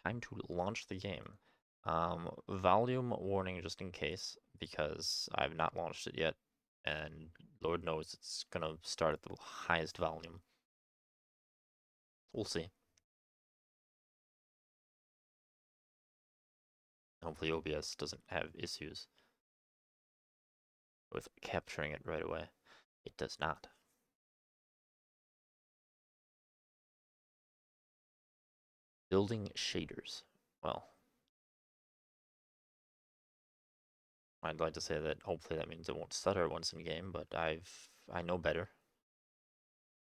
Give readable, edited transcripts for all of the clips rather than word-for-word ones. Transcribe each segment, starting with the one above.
time to launch the game. Volume warning just in case, because I've not launched it yet, and Lord knows it's gonna start at the highest volume. We'll see. Hopefully OBS doesn't have issues with capturing it right away. It does not. Building shaders. Well, I'd like to say that hopefully that means it won't stutter once in game, but I know better.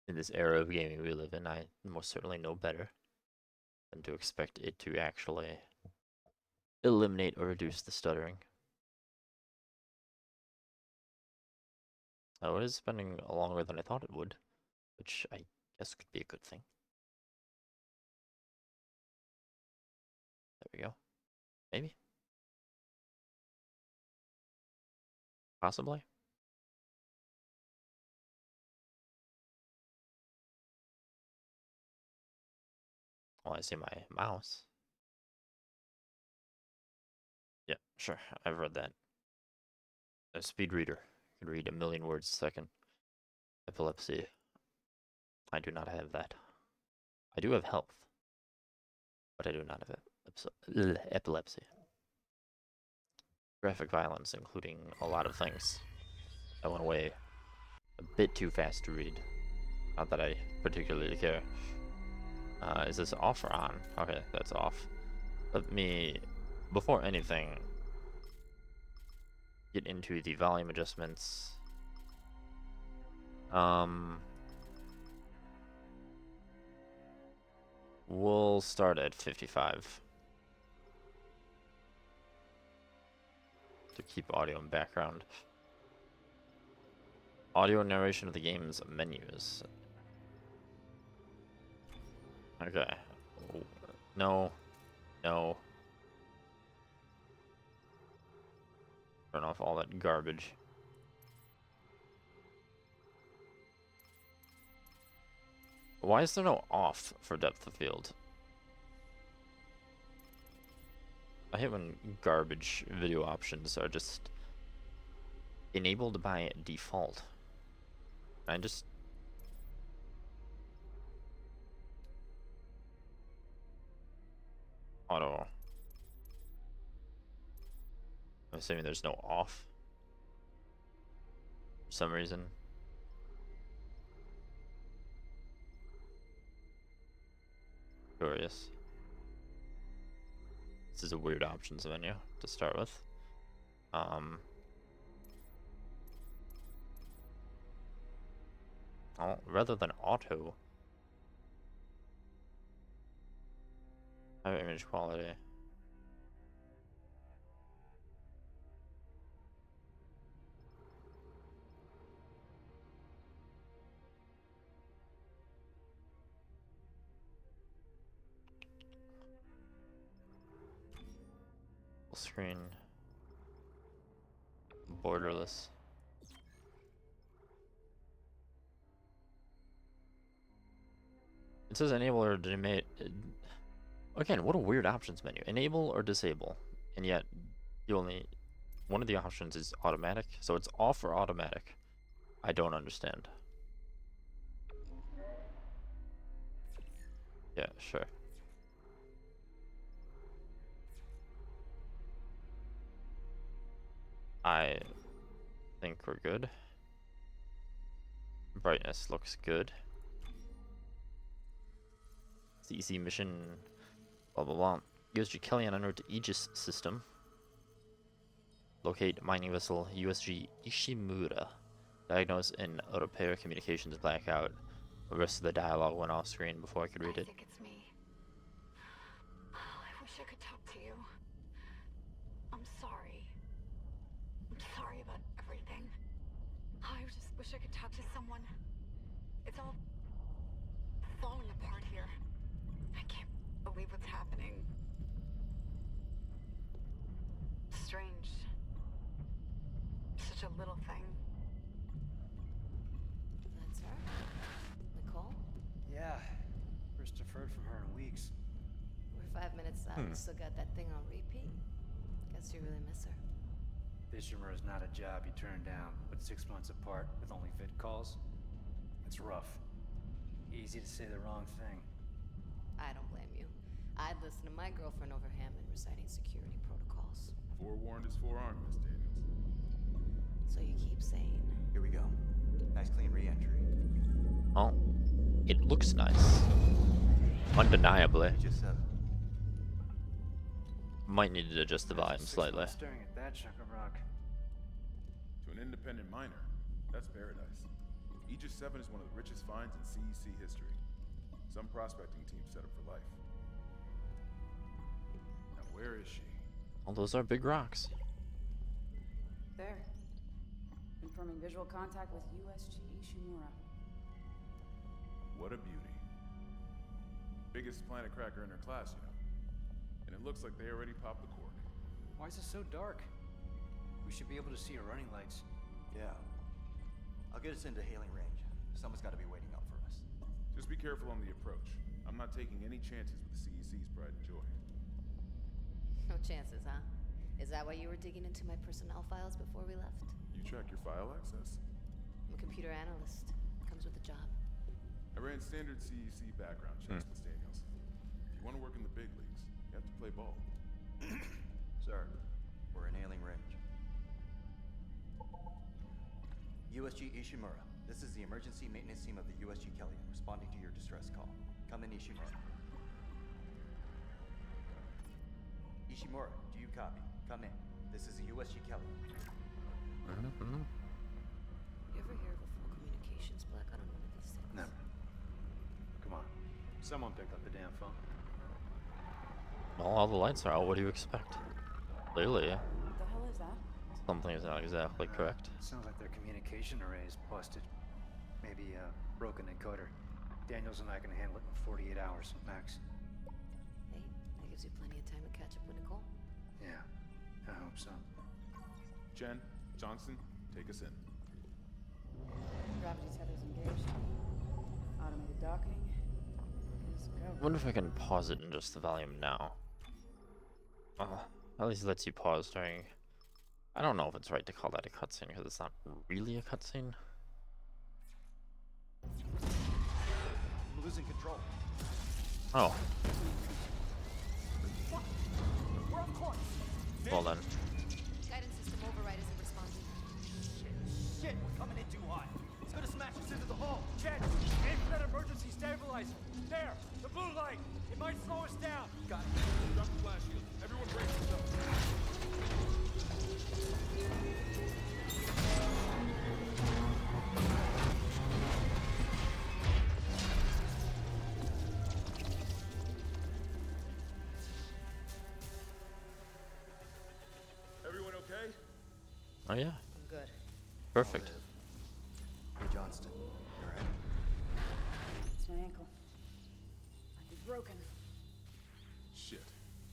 In this era of gaming we live in, I most certainly know better than to expect it to actually eliminate or reduce the stuttering. Oh, it is spending longer than I thought it would, which I guess could be a good thing. There we go. Maybe. Possibly. Well, I see my mouse. Yeah, sure. I've read that. A speed reader can read 1,000,000 words a second. Epilepsy. I do not have that. I do have health, but I do not have epilepsy. Graphic violence, including a lot of things. I went away a bit too fast to read. Not that I particularly care. Is this off or on? Okay, that's off. Let me, before anything, get into the volume adjustments. We'll start at 55 to keep audio in background. Audio narration of the game's menus. Okay. No. No. Turn off all that garbage. Why is there no off for depth of field? I hate when garbage video options are just enabled by default. I just... Auto. I'm assuming there's no off. For some reason. Curious. This is a weird options menu to start with. Oh, rather than auto. High image quality. Full screen. Borderless. It says enable or disable. Again, what a weird options menu. Enable or disable. And yet, you only... One of the options is automatic. So it's off or automatic. I don't understand. Yeah, sure. I think we're good. Brightness looks good. It's the easy mission. Blah blah blah. USG Kellyanne en route to Aegis system. Locate mining vessel USG Ishimura. Diagnose and repair communications blackout. The rest of the dialogue went off screen before I could read it. I think it's me. I wish I could talk to you. I'm sorry. I'm sorry about everything. I just wish I could talk to someone. It's all falling apart here. I can't believe what's happening. Strange. Such a little thing. That's her? Nicole? Yeah. First I've heard from her in weeks. We're 5 minutes Hmm. You still got that thing on repeat? Guess you really miss her. Ishimura is not a job you turn down, but 6 months apart with only vid calls? It's rough. Easy to say the wrong thing. I don't blame you. I'd listen to my girlfriend over Hammond reciting security protocols. Forewarned is forearmed, Miss Daniels. So you keep saying. Here we go. Nice clean re-entry. Oh, it looks nice. Undeniably. Just Might need to adjust the volume Imagine 6 slightly. months staring at that chunk of rock. To an independent miner, that's paradise. Aegis 7 is one of the richest finds in CEC history. Some prospecting team set up for life. Now where is she? Well, those are big rocks. There. Confirming visual contact with USG Ishimura. What a beauty. Biggest planet cracker in her class, you know. And it looks like they already popped the cork. Why is it so dark? We should be able to see her running lights. Yeah. I'll get us into hailing range. Someone's got to be waiting out for us. Just be careful on the approach. I'm not taking any chances with the CEC's pride and joy. No chances, huh? Is that why you were digging into my personnel files before we left? You track your file access? I'm a computer analyst. Comes with the job. I ran standard CEC background checks, Miss Daniels. If you want to work in the big leagues, you have to play ball. Sir, we're in hailing range. USG Ishimura, this is the emergency maintenance team of the USG Kellyan responding to your distress call. Come in, Ishimura. Ishimura, do you copy? Come in. This is the USG Kellyan. You ever hear of a full communications blackout on one of these things? Never. Come on. Someone pick up the damn phone. Well, all the lights are out. What do you expect? Clearly, What the hell is that? something is not exactly correct. Sounds like their communication array is busted. Maybe a broken encoder. Daniels and I can handle it in 48 hours, max. Hey, that gives you plenty of time to catch up with Nicole. Yeah, I hope so. Jen, Johnston, take us in. Gravity tethers engaged. Automated docking. Is go. I wonder if I can pause it and adjust the volume now. At least it lets you pause during... I don't know if it's right to call that a cutscene, because it's not really a cutscene. I'm losing control. Oh, We're off course. well then. Guidance system override isn't responding. Shit, we're coming in too hot. It's gonna smash us into the hull. Jen, aim for that emergency stabilizer. There, the blue light. It might slow us down. Got it. Drop the flash shield. Everyone brace yourself. Everyone okay? Oh yeah, I'm good. perfect. Hey, Johnston. You alright? It's my ankle. Might be broken. Shit,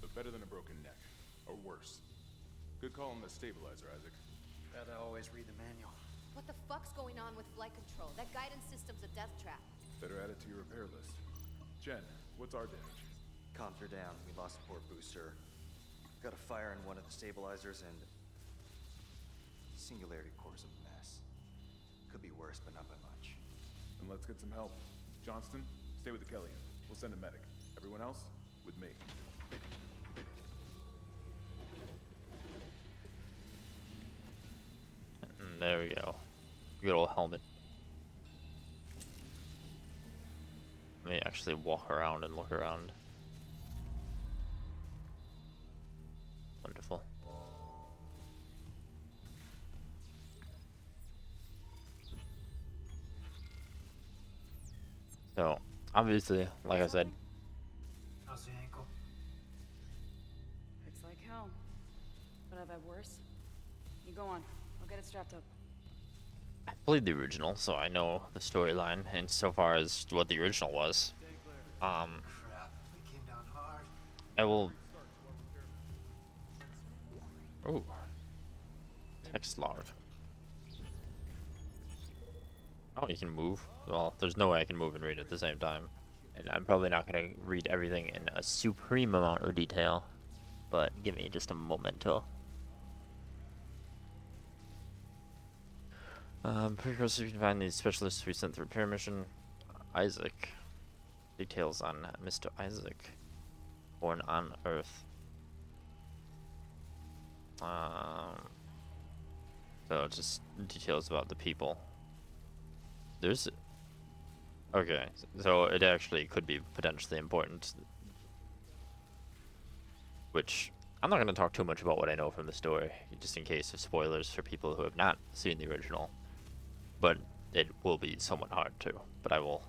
but better than a broken neck. Or worse. Good call on the stabilizer, Isaac. Gotta always read the manual. What the fuck's going on with flight control? That guidance system's a death trap. Better add it to your repair list. Jen, what's our damage? Comms are down. We lost a port booster. Got a fire in one of the stabilizers and... Singularity core's a mess. Could be worse, but not by much. Then let's get some help. Johnston, stay with the Kellyan. We'll send a medic. Everyone else, with me. There we go. Good old helmet. Let me actually walk around and look around. Wonderful. So, obviously, like I said, How's the ankle? Hurts like hell. But I've had worse. You go on. I'll get it strapped up. I played the original, so I know the storyline, and so far as what the original was. Crap, we came down hard. I will... Ooh. Text log. Oh, you can move? Well, there's no way I can move and read at the same time. And I'm probably not going to read everything in a supreme amount of detail, but give me just a momento. Precursor, you can find these specialists we sent through repair mission. Isaac. Details on Mr. Isaac. Born on Earth. So just details about the people. There's... Okay, so it actually could be potentially important. Which, I'm not going to talk too much about what I know from the story, just in case of spoilers for people who have not seen the original. But it will be somewhat hard too. But I will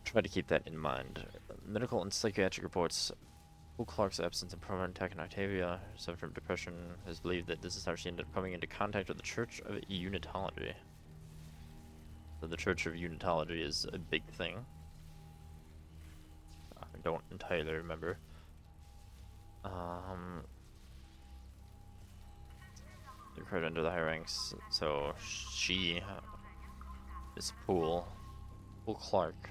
try to keep that in mind. Medical and psychiatric reports. Paul Clark's absence and permanent attack in Octavia, suffered from depression, has believed that this is how she ended up coming into contact with the Church of Unitology. So the Church of Unitology is a big thing. I don't entirely remember. Recruited under the high ranks, so she is Poole Clark.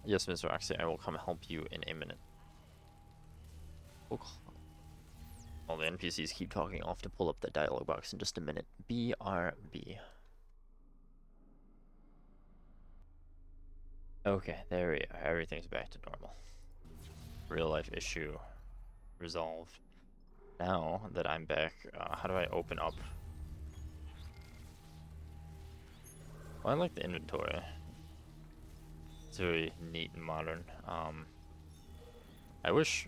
Yes, Mr. Oxy, I will come help you in a minute. All the NPCs keep talking. I'll have to pull up the dialogue box in just a minute. BRB. Okay, there we are. Everything's back to normal. Real life issue resolved. Now that I'm back, how do I open up? Well, I like the inventory. It's very neat and modern. I wish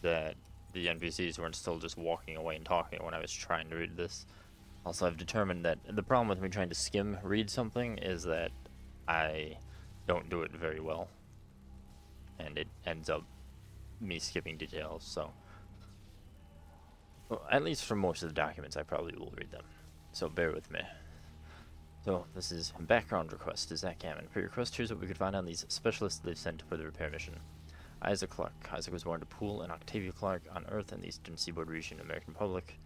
that the NPCs weren't still just walking away and talking when I was trying to read this. Also, I've determined that the problem with me trying to skim read something is that I don't do it very well. And it ends up me skipping details, so... Well, at least for most of the documents, I probably will read them. So bear with me. So, this is background request to Zach Gammon. For your request, here's what we could find on these specialists they've sent for the repair mission. Isaac Clark. Isaac was born to Poole and Octavia Clark on Earth in the Eastern Seaboard region of the American Republic.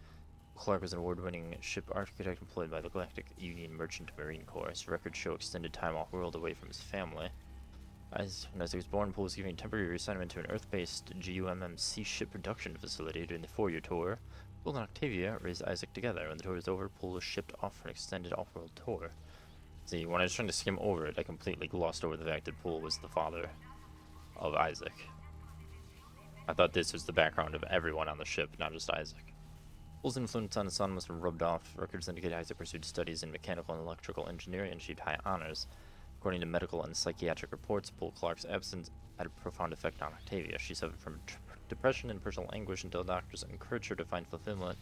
Clark was an award-winning ship architect employed by the Galactic Union Merchant Marine Corps. His records show extended time off-world away from his family. When Isaac was born, Poole was given a temporary reassignment to an Earth-based GUMMC ship production facility during the 4-year tour. Poole and Octavia raised Isaac together. When the tour was over, Poole was shipped off for an extended off-world tour. See, when I was trying to skim over it, I completely glossed over the fact that Poole was the father of Isaac. I thought this was the background of everyone on the ship, not just Isaac. Poole's influence on his son must have rubbed off. Records indicate Isaac pursued studies in mechanical and electrical engineering and achieved high honors. According to medical and psychiatric reports, Poole Clark's absence had a profound effect on Octavia. She suffered from depression and personal anguish until doctors encouraged her to find fulfillment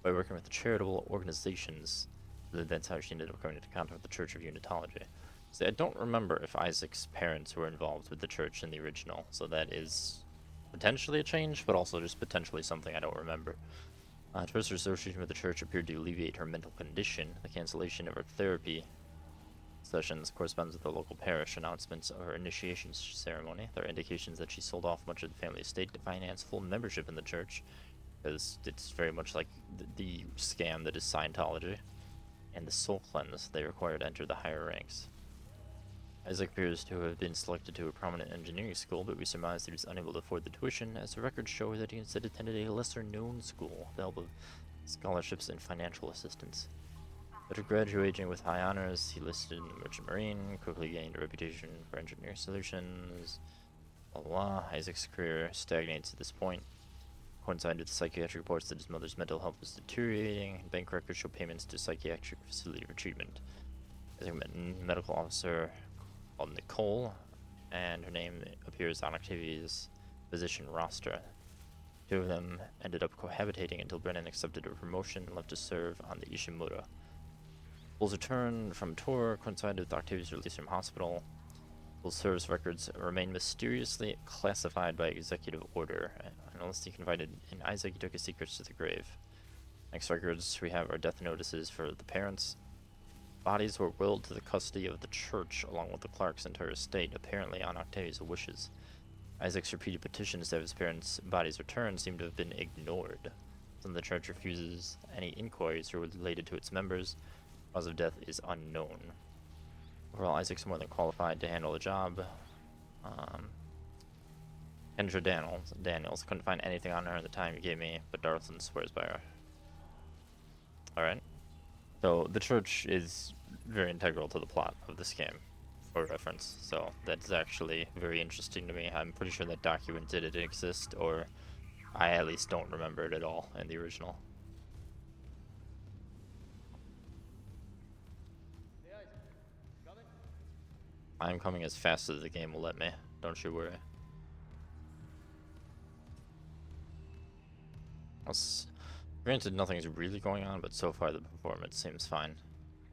by working with charitable organizations. That's how she ended up coming into contact with the Church of Unitology. See, I don't remember if Isaac's parents were involved with the church in the original, so that is potentially a change, but also just potentially something I don't remember. At first, her association with the church appeared to alleviate her mental condition. The cancellation of her therapy sessions corresponds with the local parish announcements of her initiation ceremony. There are indications that she sold off much of the family estate to finance full membership in the church, because it's very much like the scam that is Scientology, and the soul cleanse they require to enter the higher ranks. Isaac appears to have been selected to a prominent engineering school, but we surmise that he was unable to afford the tuition, as the records show that he instead attended a lesser-known school with the help of scholarships and financial assistance. After graduating with high honors, he listed in the Merchant Marine, quickly gained a reputation for engineering solutions. Blah, blah, blah. Isaac's career stagnates at this point. Coincided with psychiatric reports that his mother's mental health was deteriorating. Bank records show payments to a psychiatric facility for treatment. Isaac met a medical officer called Nicole, and her name appears on Octavia's physician roster. Two of them ended up cohabitating until Brennan accepted a promotion and left to serve on the Ishimura. Poole's return from tour coincided with Octavia's release from hospital. Poole's service records remain mysteriously classified by executive order, unless he confided in Isaac, he took his secrets to the grave. Next records we have are death notices for the parents. Bodies were willed to the custody of the church, along with the Clark's entire estate, apparently on Octavia's wishes. Isaac's repeated petitions to have his parents' bodies returned seem to have been ignored. Some of the church refuses any inquiries related to its members. Cause of death is unknown. Overall, Isaac's more than qualified to handle the job. Kendra Daniels couldn't find anything on her in the time you gave me, but Darlton swears by her. Alright. So, the church is very integral to the plot of this game, for reference. So, that's actually very interesting to me. I'm pretty sure that document didn't exist, or I at least don't remember it at all in the original. I'm coming as fast as the game will let me. Don't you worry. Granted, nothing's really going on, but so far the performance seems fine,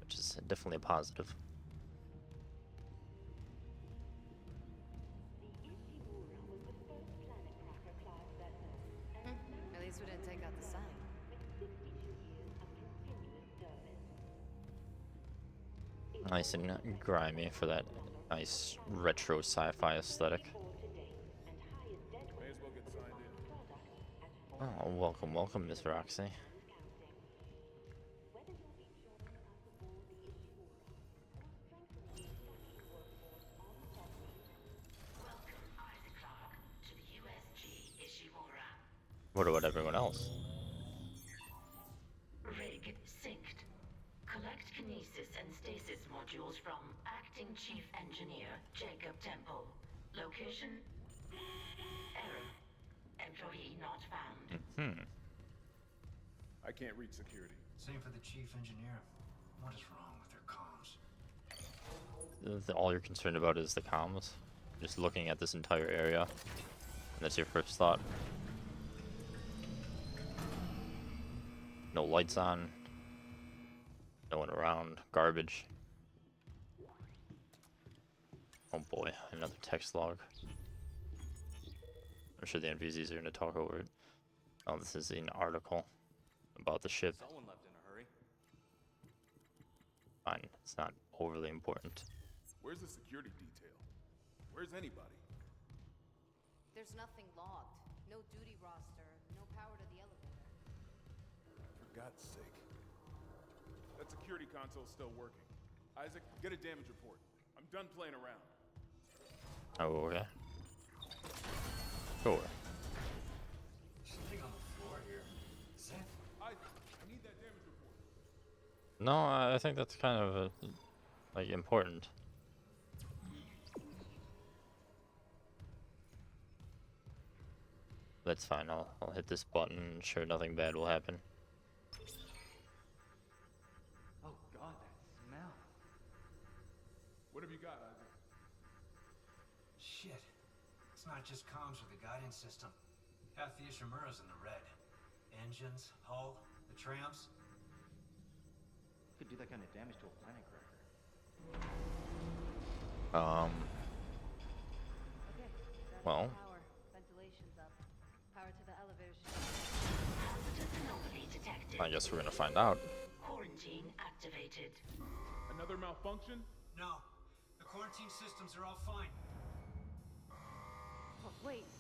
which is definitely a positive. At least we didn't take out the sign. Nice and grimy for that nice retro sci-fi aesthetic. May as well get signed in. Oh, welcome, welcome, Miss Roxy. What about everyone else? Rig synced. Collect kinesis and stasis modules from Acting Chief Engineer Jacob Temple. Location? Error. Employee not found. I can't reach security. Same for the chief engineer. What is wrong with their comms? All you're concerned about is the comms? Just looking at this entire area, and that's your first thought? No lights on. No one around. Garbage. Oh boy, another text log. I'm sure the NPCs are going to talk over it. Oh, this is an article about the ship. Someone left in a hurry. Fine, it's not overly important. Where's the security detail? Where's anybody? There's nothing logged. No duty roster. No power to the elevator. For God's sake. That security console's still working. Isaac, get a damage report. I'm done playing around. Oh, okay. Sure. Something on the floor here. Is that? Isaac, I need that damage report. No, I think that's kind of, like, important. That's fine, I'll hit this button and sure nothing bad will happen. Oh God, that smell. What have you got, Isaac? Shit. It's not just comms with the guidance system. Half the Ishimura's in the red. Engines, hull, the trams. Could do that kind of damage to a planet cracker. Okay. Well. Power. Ventilation's up. Power to the elevator. Positive anomaly detected. I guess we're gonna find out. Quarantine activated. Another malfunction? No. The quarantine systems are all fine. Oh, wait.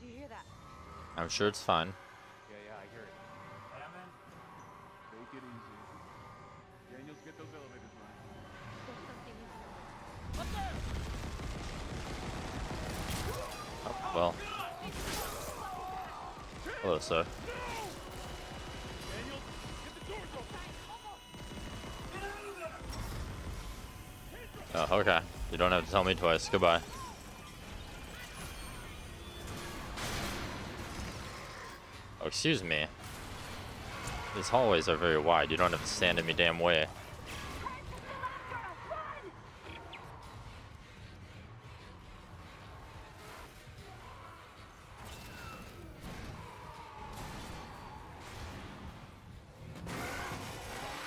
Do you hear that? I'm sure it's fine. Yeah, I hear it. Hammond? Take it easy. Daniels, get those elevators running. Oh, well. Hello, sir. Daniels, get the doors open! Oh, okay. You don't have to tell me twice. Goodbye. Oh, excuse me. These hallways are very wide. You don't have to stand in me damn way.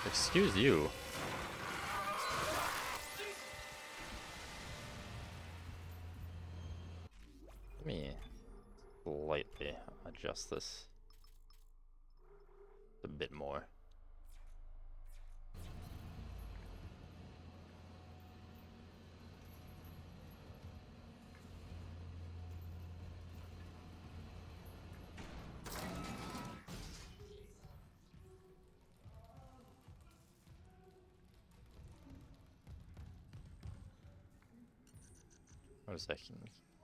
Excuse you. Let me slightly adjust this a bit more. What is that?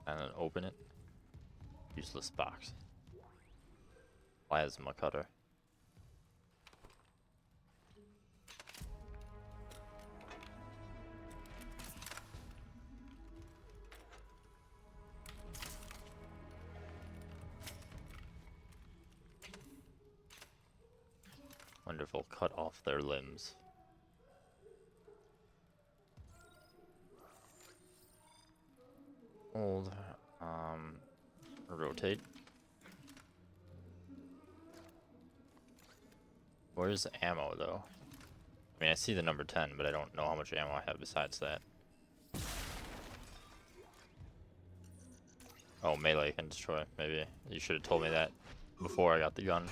And then open it. Useless box. Plasma cutter. Wonderful. Cut off their limbs. Hold. Rotate. Where's ammo though? I mean, I see the number 10, but I don't know how much ammo I have besides that. Oh, melee can destroy. Maybe you should have told me that before I got the gun.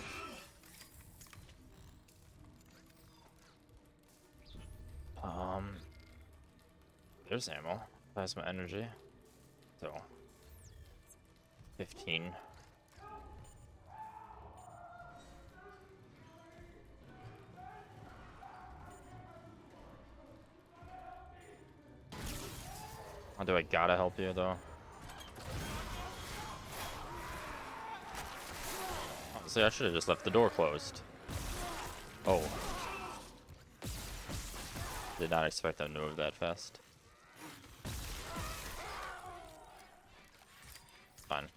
There's ammo. Plasma energy. So 15. Oh, do I gotta help you though? Honestly, I should have just left the door closed. Oh. Did not expect them to move that fast. Fine.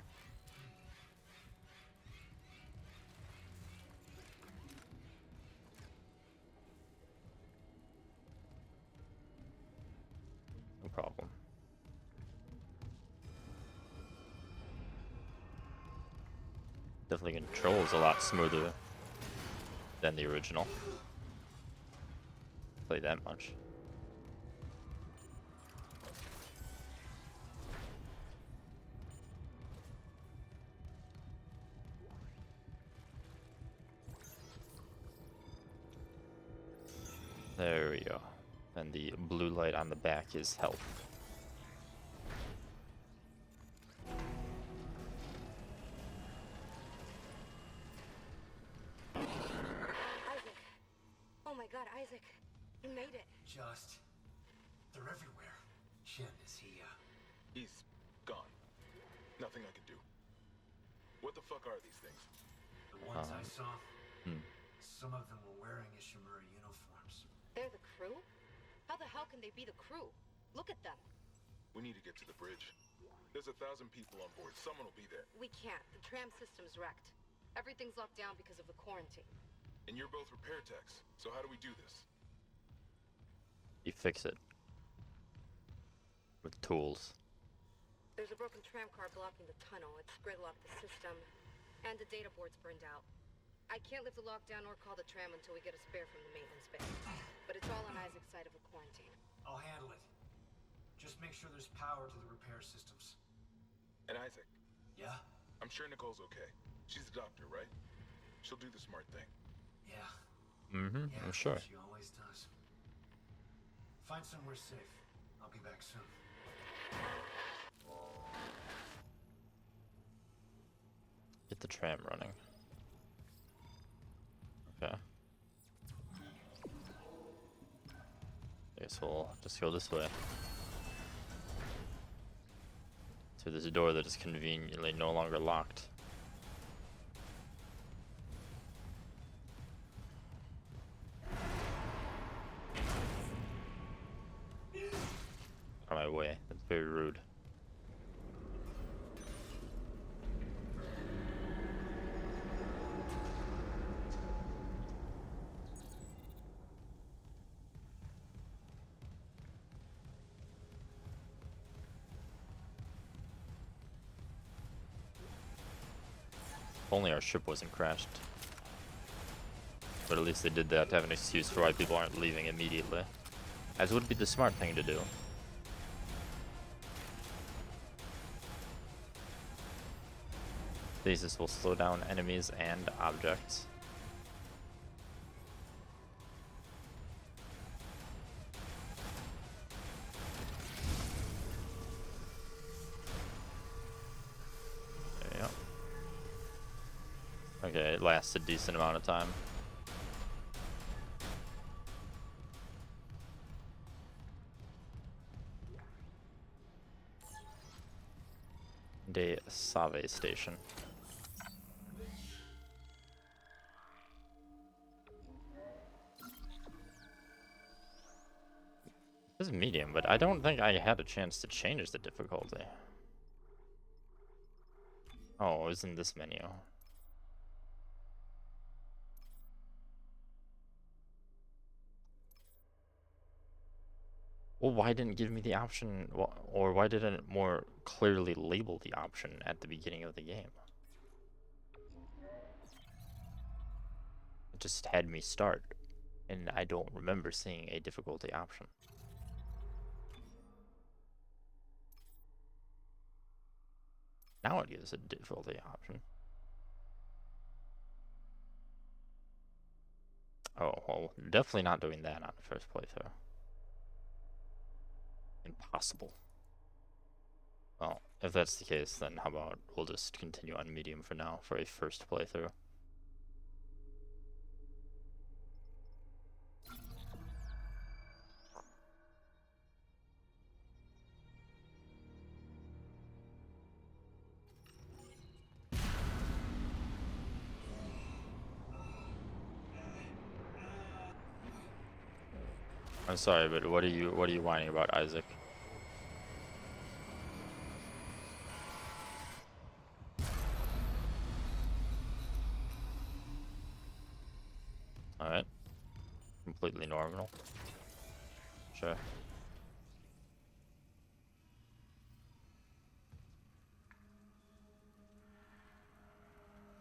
No problem. Definitely controls a lot smoother than the original. Play that much. There we go. And the blue light on the back is health. Isaac. Oh my god, Isaac. You made it. Just. They're everywhere. Shen, is he, He's gone. Nothing I can do. What the fuck are these things? The ones I saw? Hmm. Some of them were wearing Ishimura uniforms. They're the crew? How the hell can they be the crew? Look at them. We need to get to the bridge. There's 1,000 people on board. Someone will be there. We can't. The tram system's wrecked. Everything's locked down because of the quarantine. And you're both repair techs. So how do we do this? You fix it. With tools. There's a broken tram car blocking the tunnel. It's gridlocked the system. And the data board's burned out. I can't lift the lockdown or call the tram until we get a spare from the maintenance bay. But it's all on Isaac's side of a quarantine. I'll handle it. Just make sure there's power to the repair systems. And Isaac, Yeah? I'm sure Nicole's okay. She's a doctor, right? She'll do the smart thing. Yeah. Mm-hmm, Yeah, I'm sure. she always does. Find somewhere safe. I'll be back soon. Get the tram running. Okay. I guess we'll just go this way. To this door that is conveniently no longer locked. Out of my way. That's very rude. If only our ship wasn't crashed. But at least they did that to have an excuse for why people aren't leaving immediately. As would be the smart thing to do. Stasis will slow down enemies and objects. There you go. Okay, it lasts a decent amount of time. a Save station. This is medium, but I don't think I had a chance to change the difficulty. Oh, it was in this menu. Well, why didn't it give me the option, or why didn't it more clearly label the option at the beginning of the game? It just had me start, and I don't remember seeing a difficulty option. Now it gives a difficulty option. Oh, well, definitely not doing that on the first playthrough. Impossible. Well, if that's the case, then how about we'll just continue on medium for now for a first playthrough. I'm sorry, but what are you whining about, Isaac? Alright. Completely normal. Sure.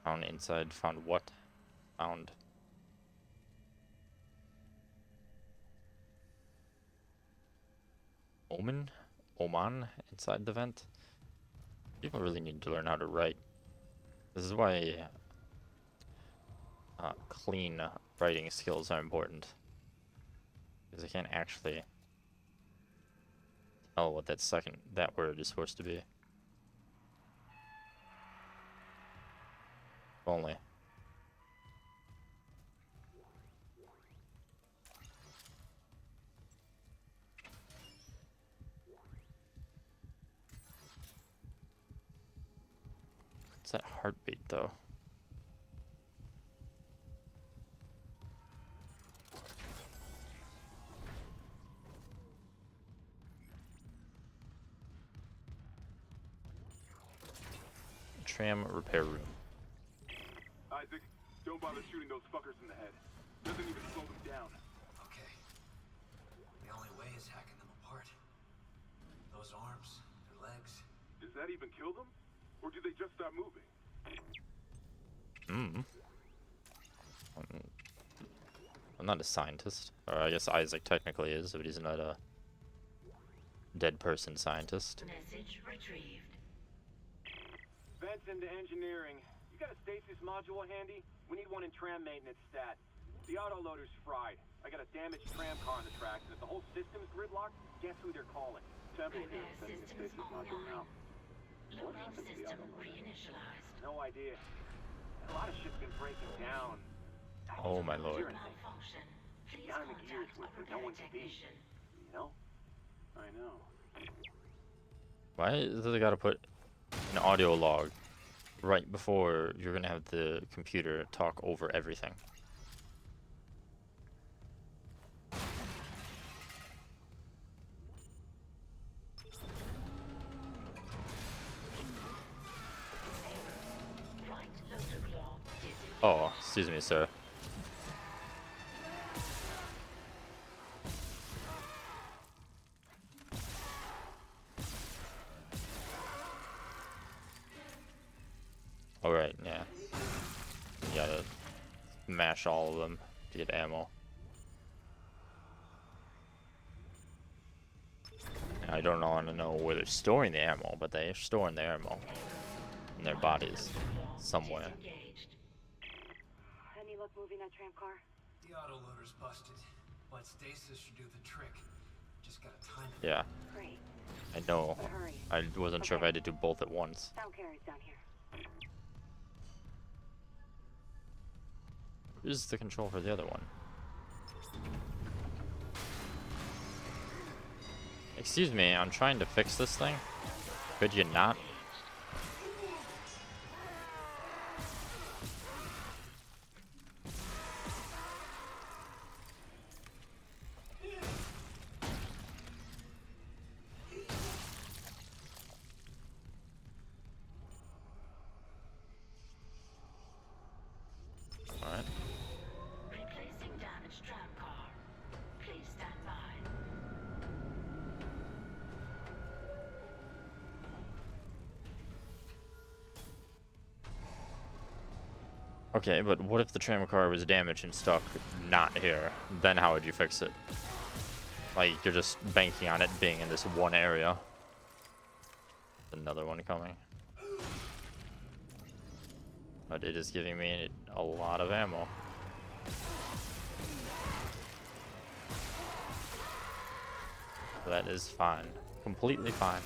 Found inside, found what? Found. Oman inside the vent? People really need to learn how to write. This is why clean writing skills are important. Because I can't actually tell what that word is supposed to be. If only. What's that heartbeat, though? Tram repair room. Isaac, don't bother shooting those fuckers in the head. Doesn't even slow them down. Okay. The only way is hacking them apart. Those arms, their legs. Does that even kill them? Or do they just stop moving? I'm not a scientist. Or I guess Isaac technically is, but he's not a dead person scientist. Message retrieved. Vents into engineering. You got a stasis module handy? We need one in tram maintenance stat. The autoloader's fried. I got a damaged tram car on the tracks, and if the whole system's gridlocked, guess who they're calling? Repair systems online. Loading system reinitialized. No idea. A lot of shit's been breaking down. Oh my lord. Malfunction. Please Down in the gears contact with a no repair one to be. technician. You know? I know. Why does they gotta put an audio log right before you're gonna have the computer talk over everything? Right loader claw disengaged. Oh, excuse me, sir. Alright, yeah. You gotta mash all of them to get ammo. I don't want to know where they're storing the ammo, but they're storing the ammo in their bodies somewhere. Disengaged. Any luck moving that tram car? The autoloader's busted, but stasis should do the trick. Just gotta time it. Yeah, Great. I know. But hurry. I wasn't sure if I had to do both at once. Sound carries down here. Where's the control for the other one? Excuse me, I'm trying to fix this thing. Could you not? Okay, but what if the tram car was damaged and stuck not here? Then how would you fix it? Like, you're just banking on it being in this one area. Another one coming. But it is giving me a lot of ammo. That is fine. Completely fine.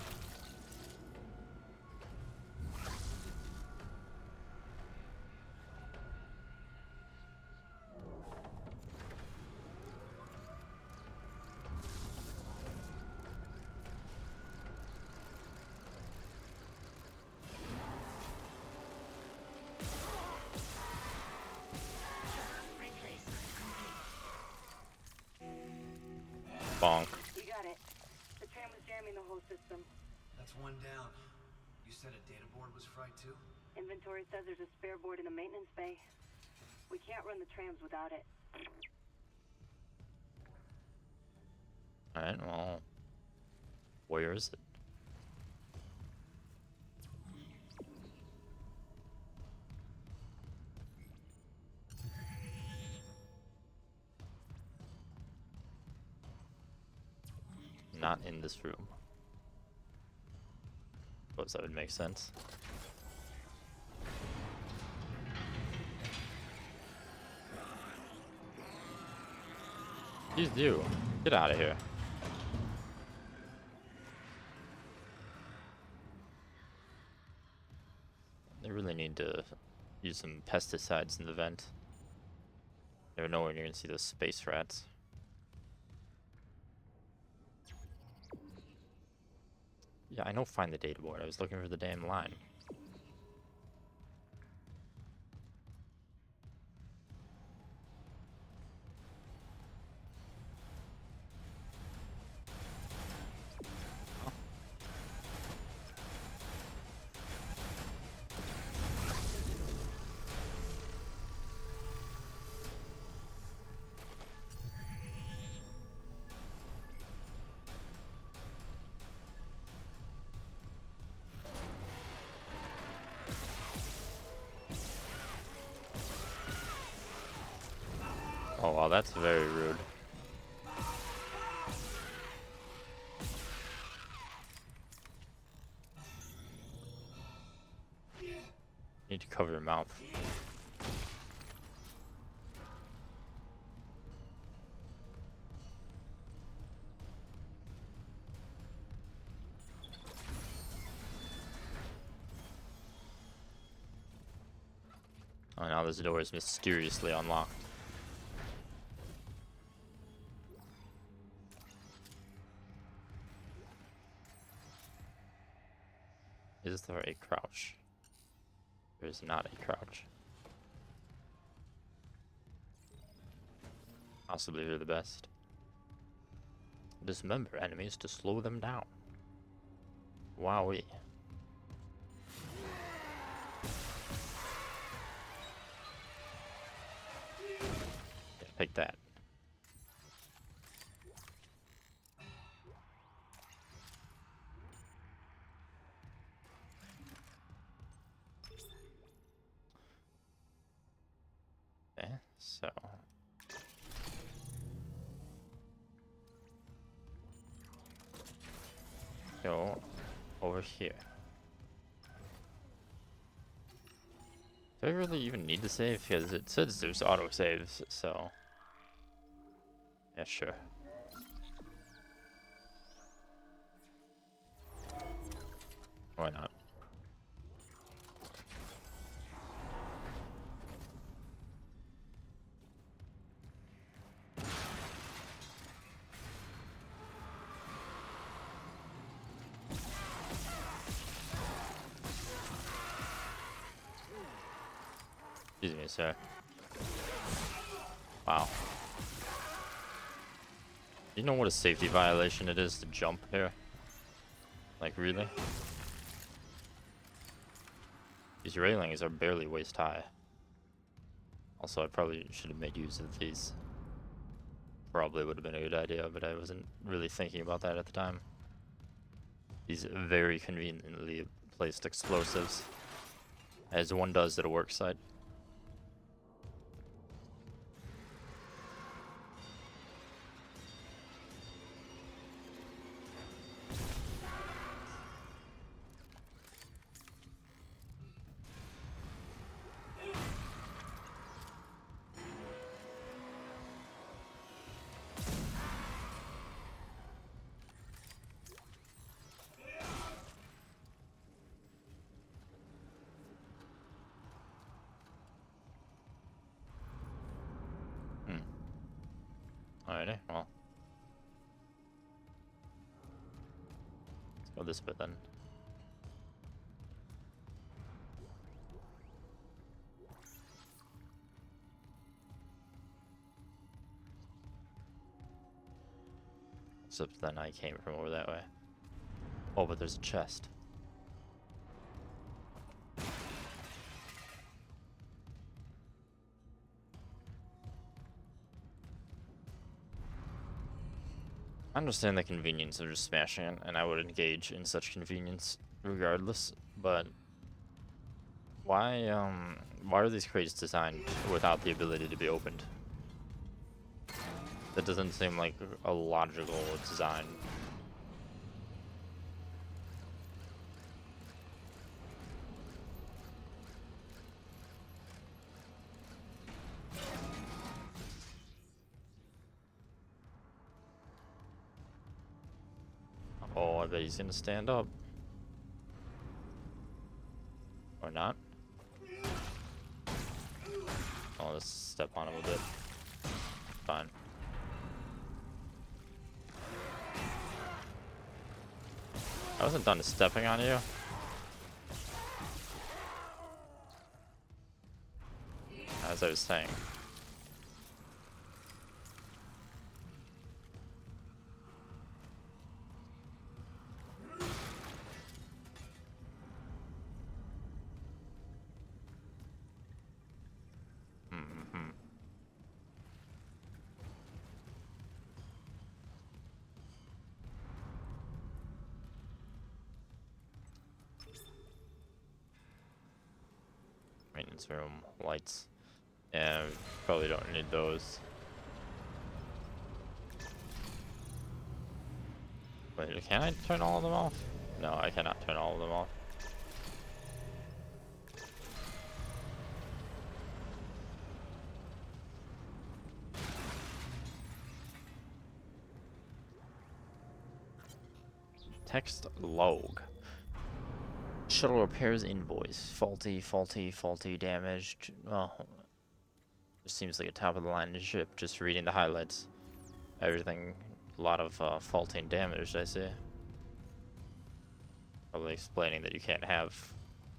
Bonk. We got it. The tram was jamming the whole system. That's one down. You said a data board was fried too? Inventory says there's a spare board in the maintenance bay. We can't run the trams without it. Alright, well, where is it? Not in this room. Suppose that would make sense. Please do. Get out of here. They really need to use some pesticides in the vent. Never know when you're gonna see those space rats. Yeah, I know find the data board. I was looking for the damn line. Oh wow, that's very rude. You need to cover your mouth. Oh, now this door is mysteriously unlocked. Is there a crouch? There is not a crouch. Possibly they're the best. Dismember enemies to slow them down. Wowee. Yeah, take that. Okay, so go over here. Do I really even need to save? Because it says there's autosaves, so yeah, sure. Why not? Excuse me, sir. Wow. You know what a safety violation it is to jump here? Like, really? These railings are barely waist high. Also, I probably should have made use of these. Probably would have been a good idea, but I wasn't really thinking about that at the time. These very conveniently placed explosives, as one does at a work site. Or this bit then. Except then I came from over that way. Oh, but there's a chest. I understand the convenience of just smashing it, and I would engage in such convenience regardless, but why are these crates designed without the ability to be opened? That doesn't seem like a logical design. Oh, I bet he's gonna stand up. Or not. Oh, let's step on him a bit. Fine. I wasn't done stepping on you. As I was saying. Mm-hmm. Maintenance room, lights. Yeah, probably don't need those. Wait, can I turn all of them off? No, I cannot turn all of them off. Text log. Shuttle repairs invoice. Faulty, damaged. Well, it seems like a top of the line ship. Just reading the highlights. Everything, a lot of faulty and damaged, I see. Probably explaining that you can't have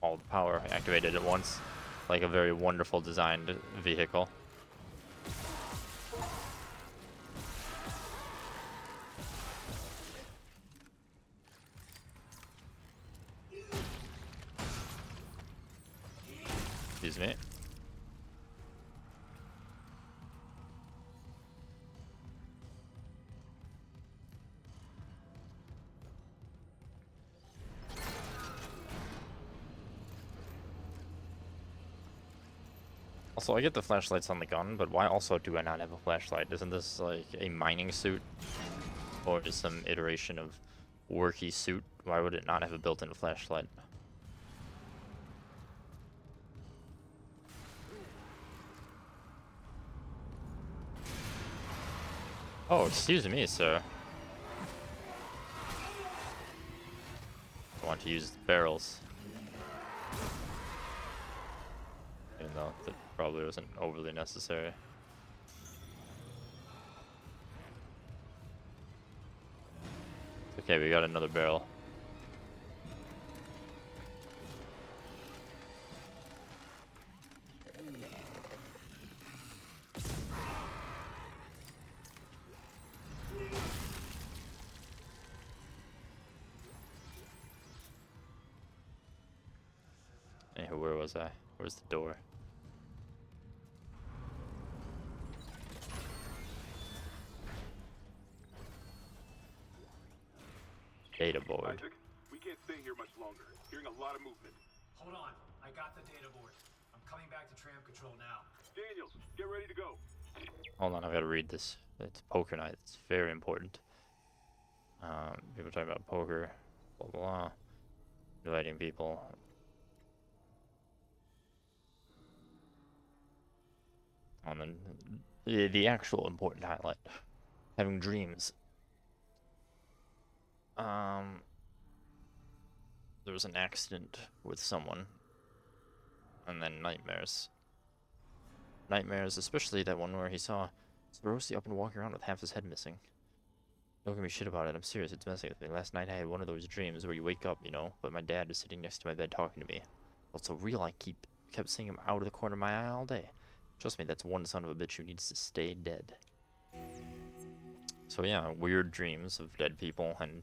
all the power activated at once. Like a very wonderful designed vehicle. Excuse me. Also, I get the flashlights on the gun, but why also do I not have a flashlight? Isn't this like a mining suit? Or just some iteration of worky suit? Why would it not have a built-in flashlight? Oh, excuse me, sir. I want to use barrels. Even though that probably wasn't overly necessary. Okay, we got another barrel. Anywho, where was I? Where's the door? Data board. Isaac, we can't stay here much longer. Hearing a lot of movement. Hold on, I got the data board. I'm coming back to tram control now. Daniels, get ready to go. Hold on, I gotta read this. It's poker night. It's very important. People talking about poker. Blah blah blah. Inviting people. And then the actual important highlight. Having dreams. There was an accident with someone. And then nightmares. Nightmares, especially that one where he saw Swarovski up and walking around with half his head missing. Don't give me shit about it. I'm serious. It's messing with me. Last night I had one of those dreams where you wake up, you know, but my dad is sitting next to my bed talking to me. Well, it's so real. I kept seeing him out of the corner of my eye all day. Trust me, that's one son of a bitch who needs to stay dead. So yeah, weird dreams of dead people and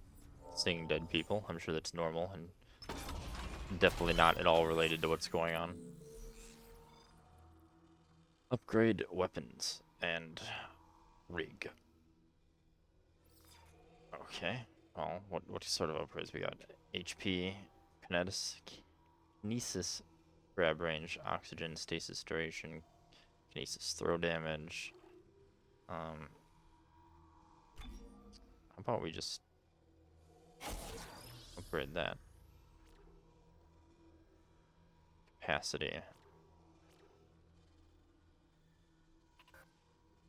seeing dead people. I'm sure that's normal and definitely not at all related to what's going on. Upgrade weapons and rig. Okay. Well, what sort of upgrades we got? HP, kinesis, grab range, oxygen, stasis duration, kinesis throw damage. How about we just upgrade that? Capacity.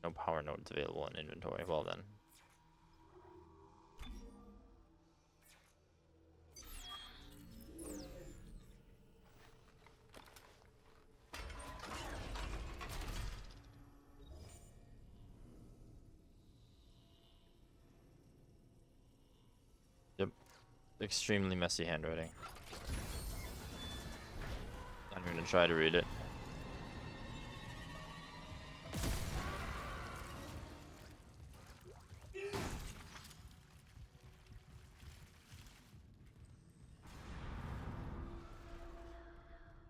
No power nodes available in inventory. Well then. Yep. Extremely messy handwriting. I'm gonna try to read it.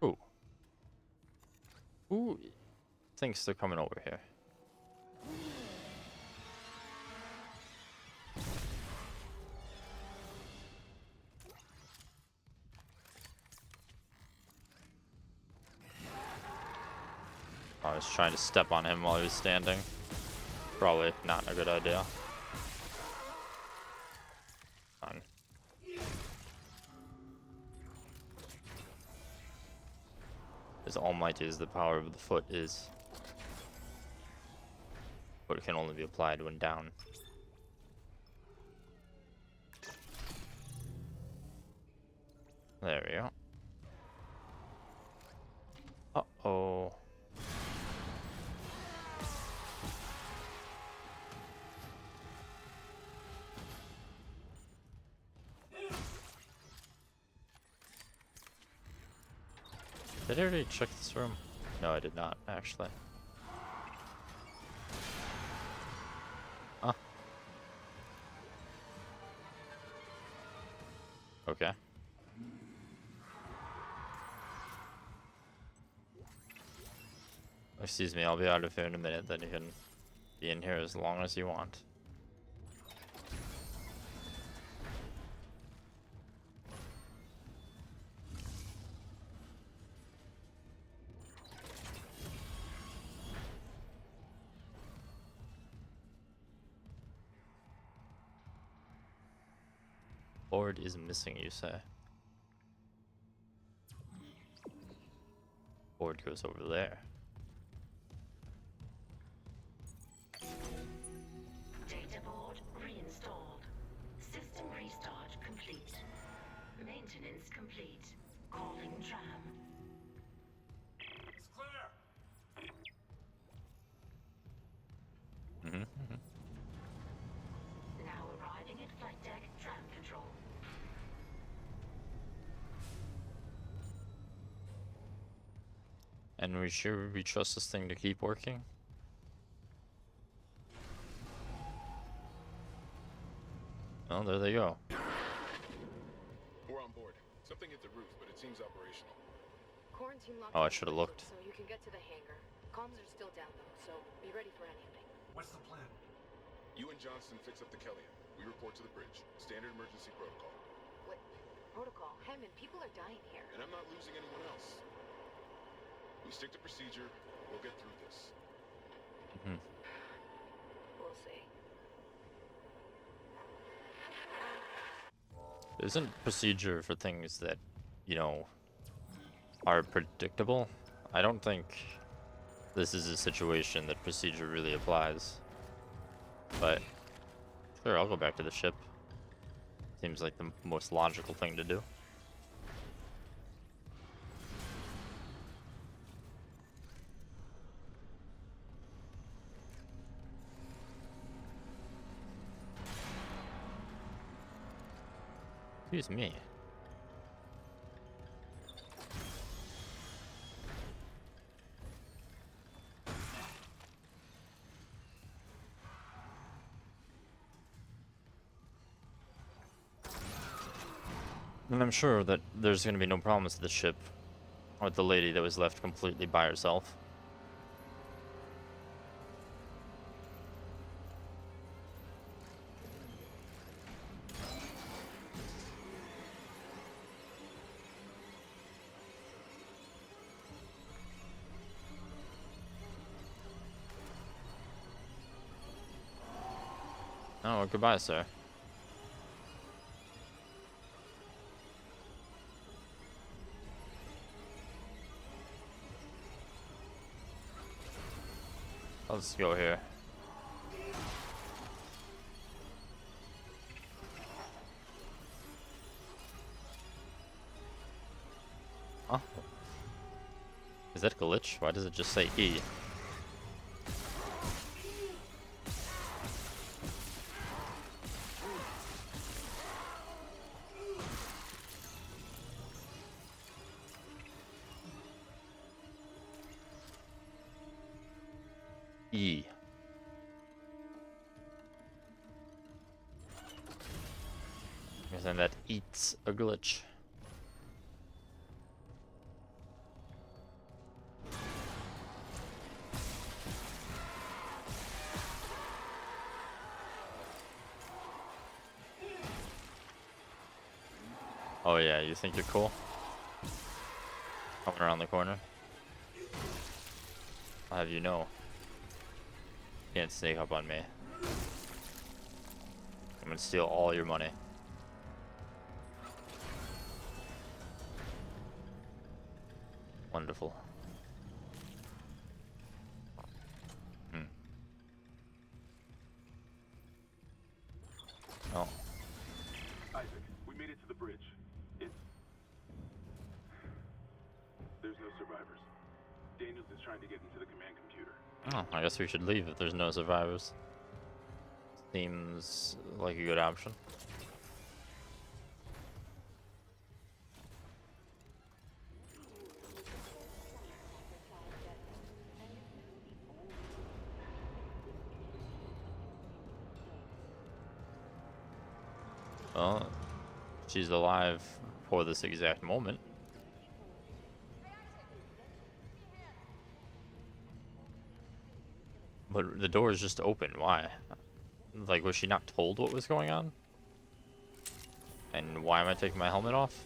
Ooh. Who thinks they're coming over here? I was trying to step on him while he was standing. Probably not a good idea. Fine. As almighty as the power of the foot is, but it can only be applied when down. There we go. Uh-oh. Did I already check this room? No, I did not, actually. Huh. Okay. Excuse me, I'll be out of here in a minute, then you can be in here as long as you want. Board is missing, you say? Board goes over there. Data board reinstalled. System restart complete. Maintenance complete. Calling tram. It's clear! Now arriving at flight deck tram control. And we sure we trust this thing to keep working? Oh, there they go. We're on board. Something hit the roof, but it seems operational. Quarantine locked Oh, I down should have the looked. So you can get to the hangar. Comms are still down though, so be ready for anything. What's the plan? You and Johnston fix up the Kellyan. We report to the bridge. Standard emergency protocol. What protocol? Hammond, people are dying here. And I'm not losing anyone else. We stick to procedure. We'll get through this. We'll see. Isn't procedure for things that, you know, are predictable? I don't think this is a situation that procedure really applies. But sure, I'll go back to the ship. Seems like the most logical thing to do. Excuse me. And I'm sure that there's going to be no problems with the ship, with the lady that was left completely by herself. Oh, goodbye, sir. Let's go here. Huh? Is that a glitch? Why does it just say E? E. And that eats a glitch. Oh yeah, you think you're cool? Coming around the corner. I'll have you know. You can't sneak up on me. I'm gonna steal all your money. Wonderful. Oh. Isaac, we made it to the bridge. There's no survivors. Daniels is trying to get into the command computer. Oh, I guess we should leave if there's no survivors. Seems like a good option. Well, she's alive for this exact moment. But the door is just open. Why? Like, was she not told what was going on? And why am I taking my helmet off?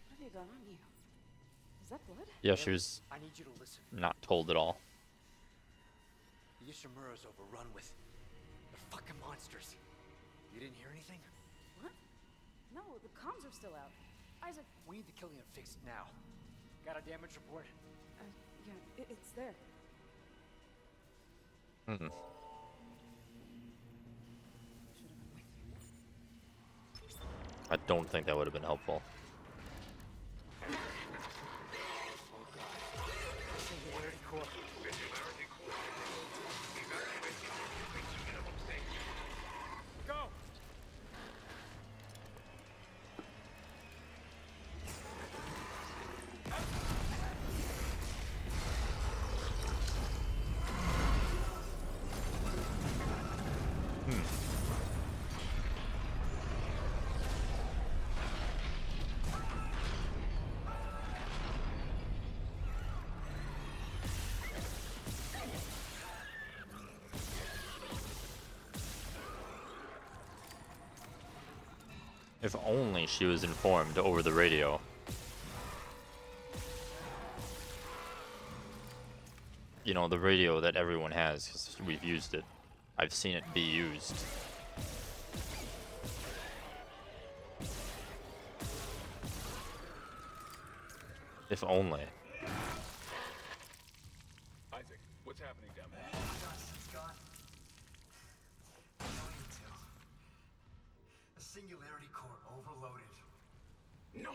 What have you got on you? Is that blood? Yeah, she was I need you to listen. not told at all. Yashimura's overrun with the fucking monsters. You didn't hear anything? What? No, the comms are still out. Isaac. We need the Killian fixed now. Got a damage report? Yeah, it's there. Mm-hmm. I don't think that would have been helpful. Singularity core. Go! If only she was informed over the radio. You know, the radio that everyone has, because we've used it. I've seen it be used. If only. Isaac, what's happening down there? It's gone. No detail. The singularity core overloaded. No!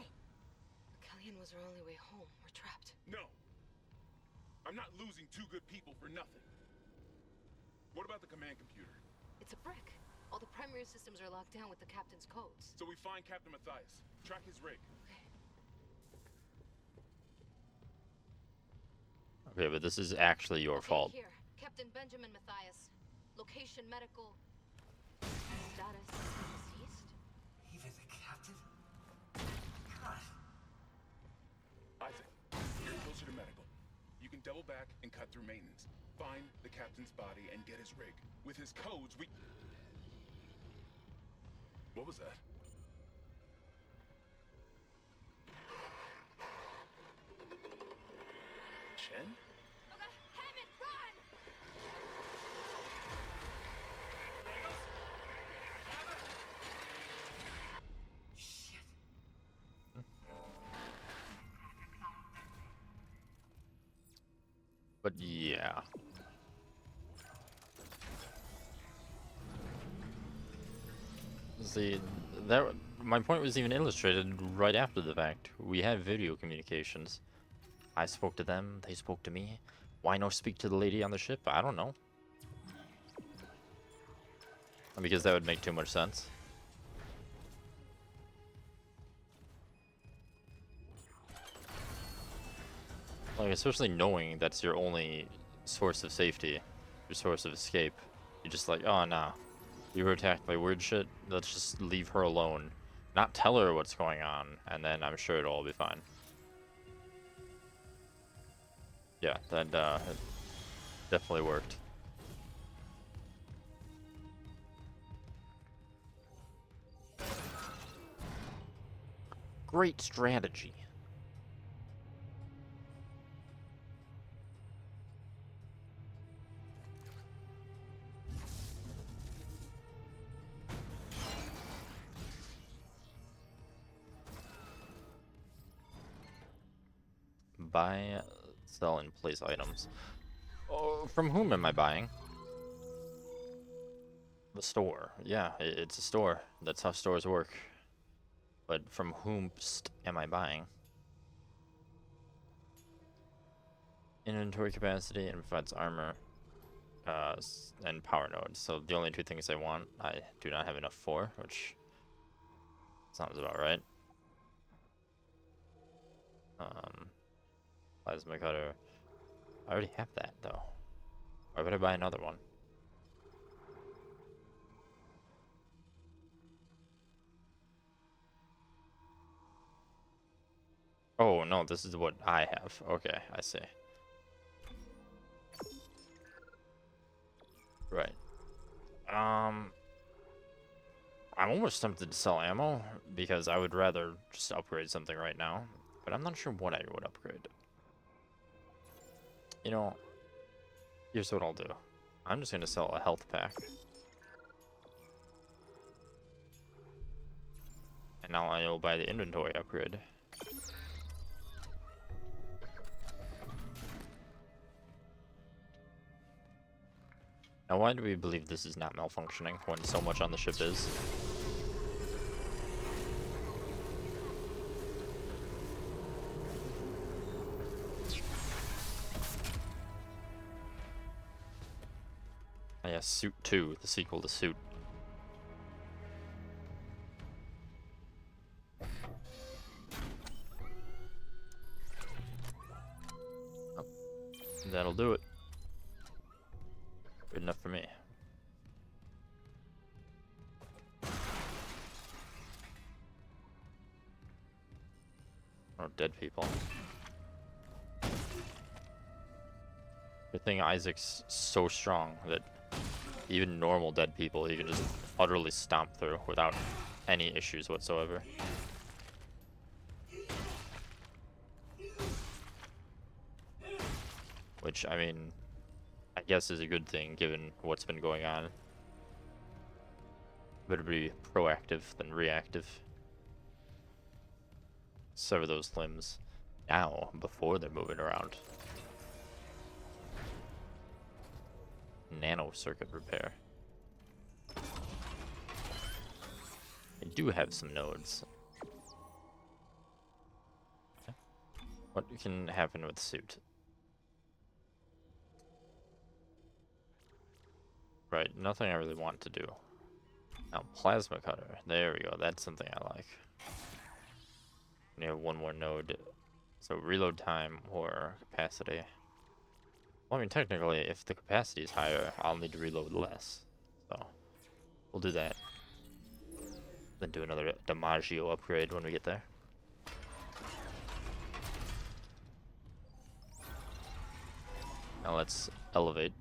Killian was our only way home. We're trapped. No! I'm not losing two good people for nothing. What about the command computer? It's a brick. All the primary systems are locked down with the captain's codes. So we find Captain Matthias. Track his rig. Okay, but this is actually your fault. Here, Captain Benjamin Matthias. Location medical. Status deceased. Even the captain? God. Isaac, you're closer to medical. You can double back and cut through maintenance. Find the captain's body and get his rig. With his codes, we... What was that? Chen? Okay, Hammond, run! Shit. But yeah. See, that my point was even illustrated right after the fact. We have video communications. I spoke to them, they spoke to me. Why no speak to the lady on the ship? I don't know. Because that would make too much sense. Like, especially knowing that's your only source of safety, your source of escape. You're just like, oh nah, you were attacked by weird shit, let's just leave her alone. Not tell her what's going on, and then I'm sure it'll all be fine. Yeah, that it definitely worked. Great strategy. Buy, sell, and place items. Oh, from whom am I buying? The store. Yeah, it's a store. That's how stores work. But from whom am I buying? Inventory capacity and provides armor and power nodes. So the only two things I want, I do not have enough for, which sounds about right. Plasma cutter. I already have that though. Why would I buy another one? Oh no, this is what I have. Okay, I see. Right. I'm almost tempted to sell ammo because I would rather just upgrade something right now, but I'm not sure what I would upgrade. You know, here's what I'll do. I'm just gonna sell a health pack. And now I will buy the inventory upgrade. Now why do we believe this is not malfunctioning when so much on the ship is? Oh, yeah, Suit 2, the sequel to Suit. Oh, that'll do it. Good enough for me. Oh, dead people. Good thing Isaac's so strong that even normal dead people he can just utterly stomp through without any issues whatsoever. Which, I mean, I guess is a good thing given what's been going on. Better be proactive than reactive. Sever those limbs now before they're moving around. Nano circuit repair. I do have some nodes. Okay. What can happen with Suit? Right, nothing I really want to do. Now, plasma cutter. There we go. That's something I like. We have one more node. So reload time or capacity. Well, I mean, technically, if the capacity is higher, I'll need to reload less. So, we'll do that. Then do another DiMaggio upgrade when we get there. Now let's elevate.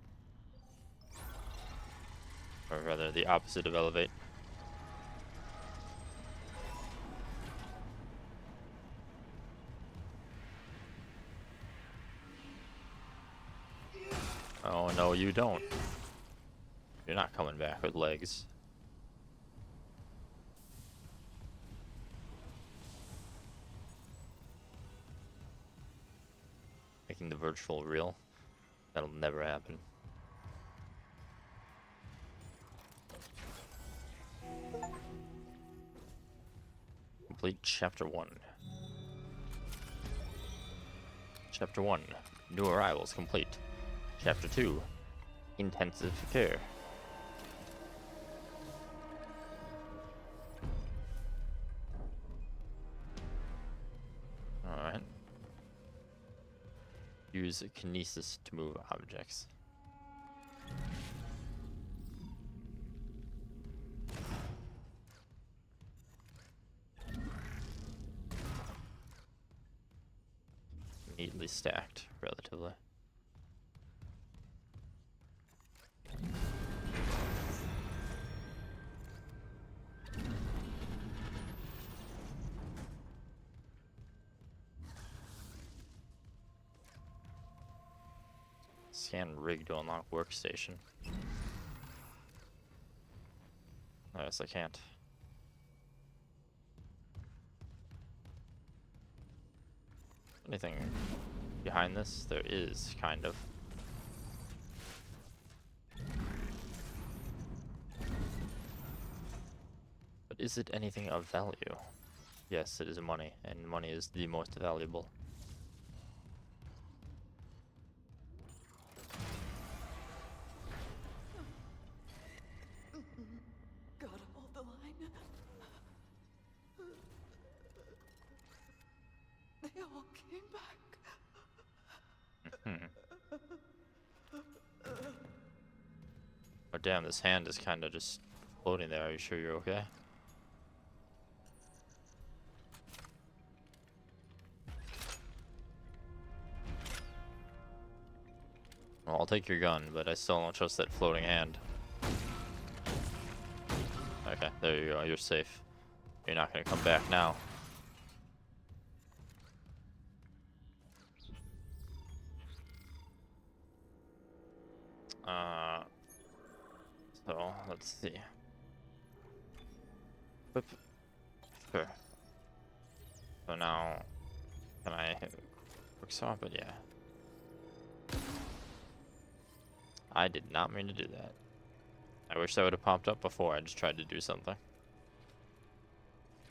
Or rather, the opposite of elevate. Oh, no, you don't. You're not coming back with legs. Making the virtual real. That'll never happen. Complete Chapter 1. Chapter 1. New arrivals complete. Chapter 2. Intensive care. Alright. Use kinesis to move objects. Neatly stacked, relatively. Scan rig to unlock workstation. I guess I can't. Anything behind this? There is, kind of. But is it anything of value? Yes, it is money, and money is the most valuable. Gotta hold the line. They all came back. Oh damn, this hand is kind of just floating there. Are you sure you're okay? Well, I'll take your gun, but I still don't trust that floating hand. Okay, there you go. You're safe. You're not gonna come back now. So let's see. Whip. Sure. So now, can I quick swap it? Yeah. I did not mean to do that. I wish that would have popped up before I just tried to do something.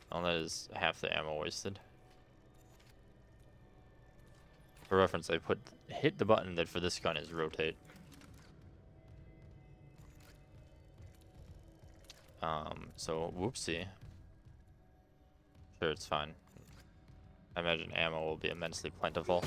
Well, that is half the ammo wasted. For reference, I hit the button that for this gun is rotate. So whoopsie. Sure, it's fine. I imagine ammo will be immensely plentiful.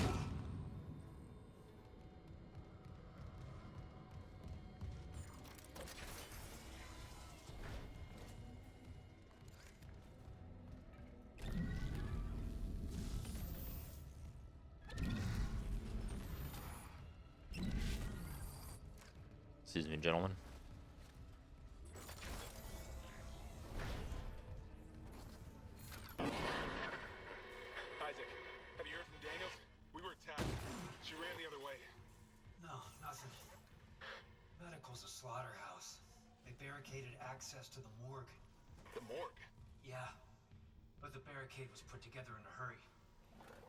Excuse me, gentlemen. Isaac, have you heard from Daniels? We were attacked. She ran the other way. No, nothing. Medical's a slaughterhouse. They barricaded access to the morgue. The morgue? Yeah, but the barricade was put together in a hurry.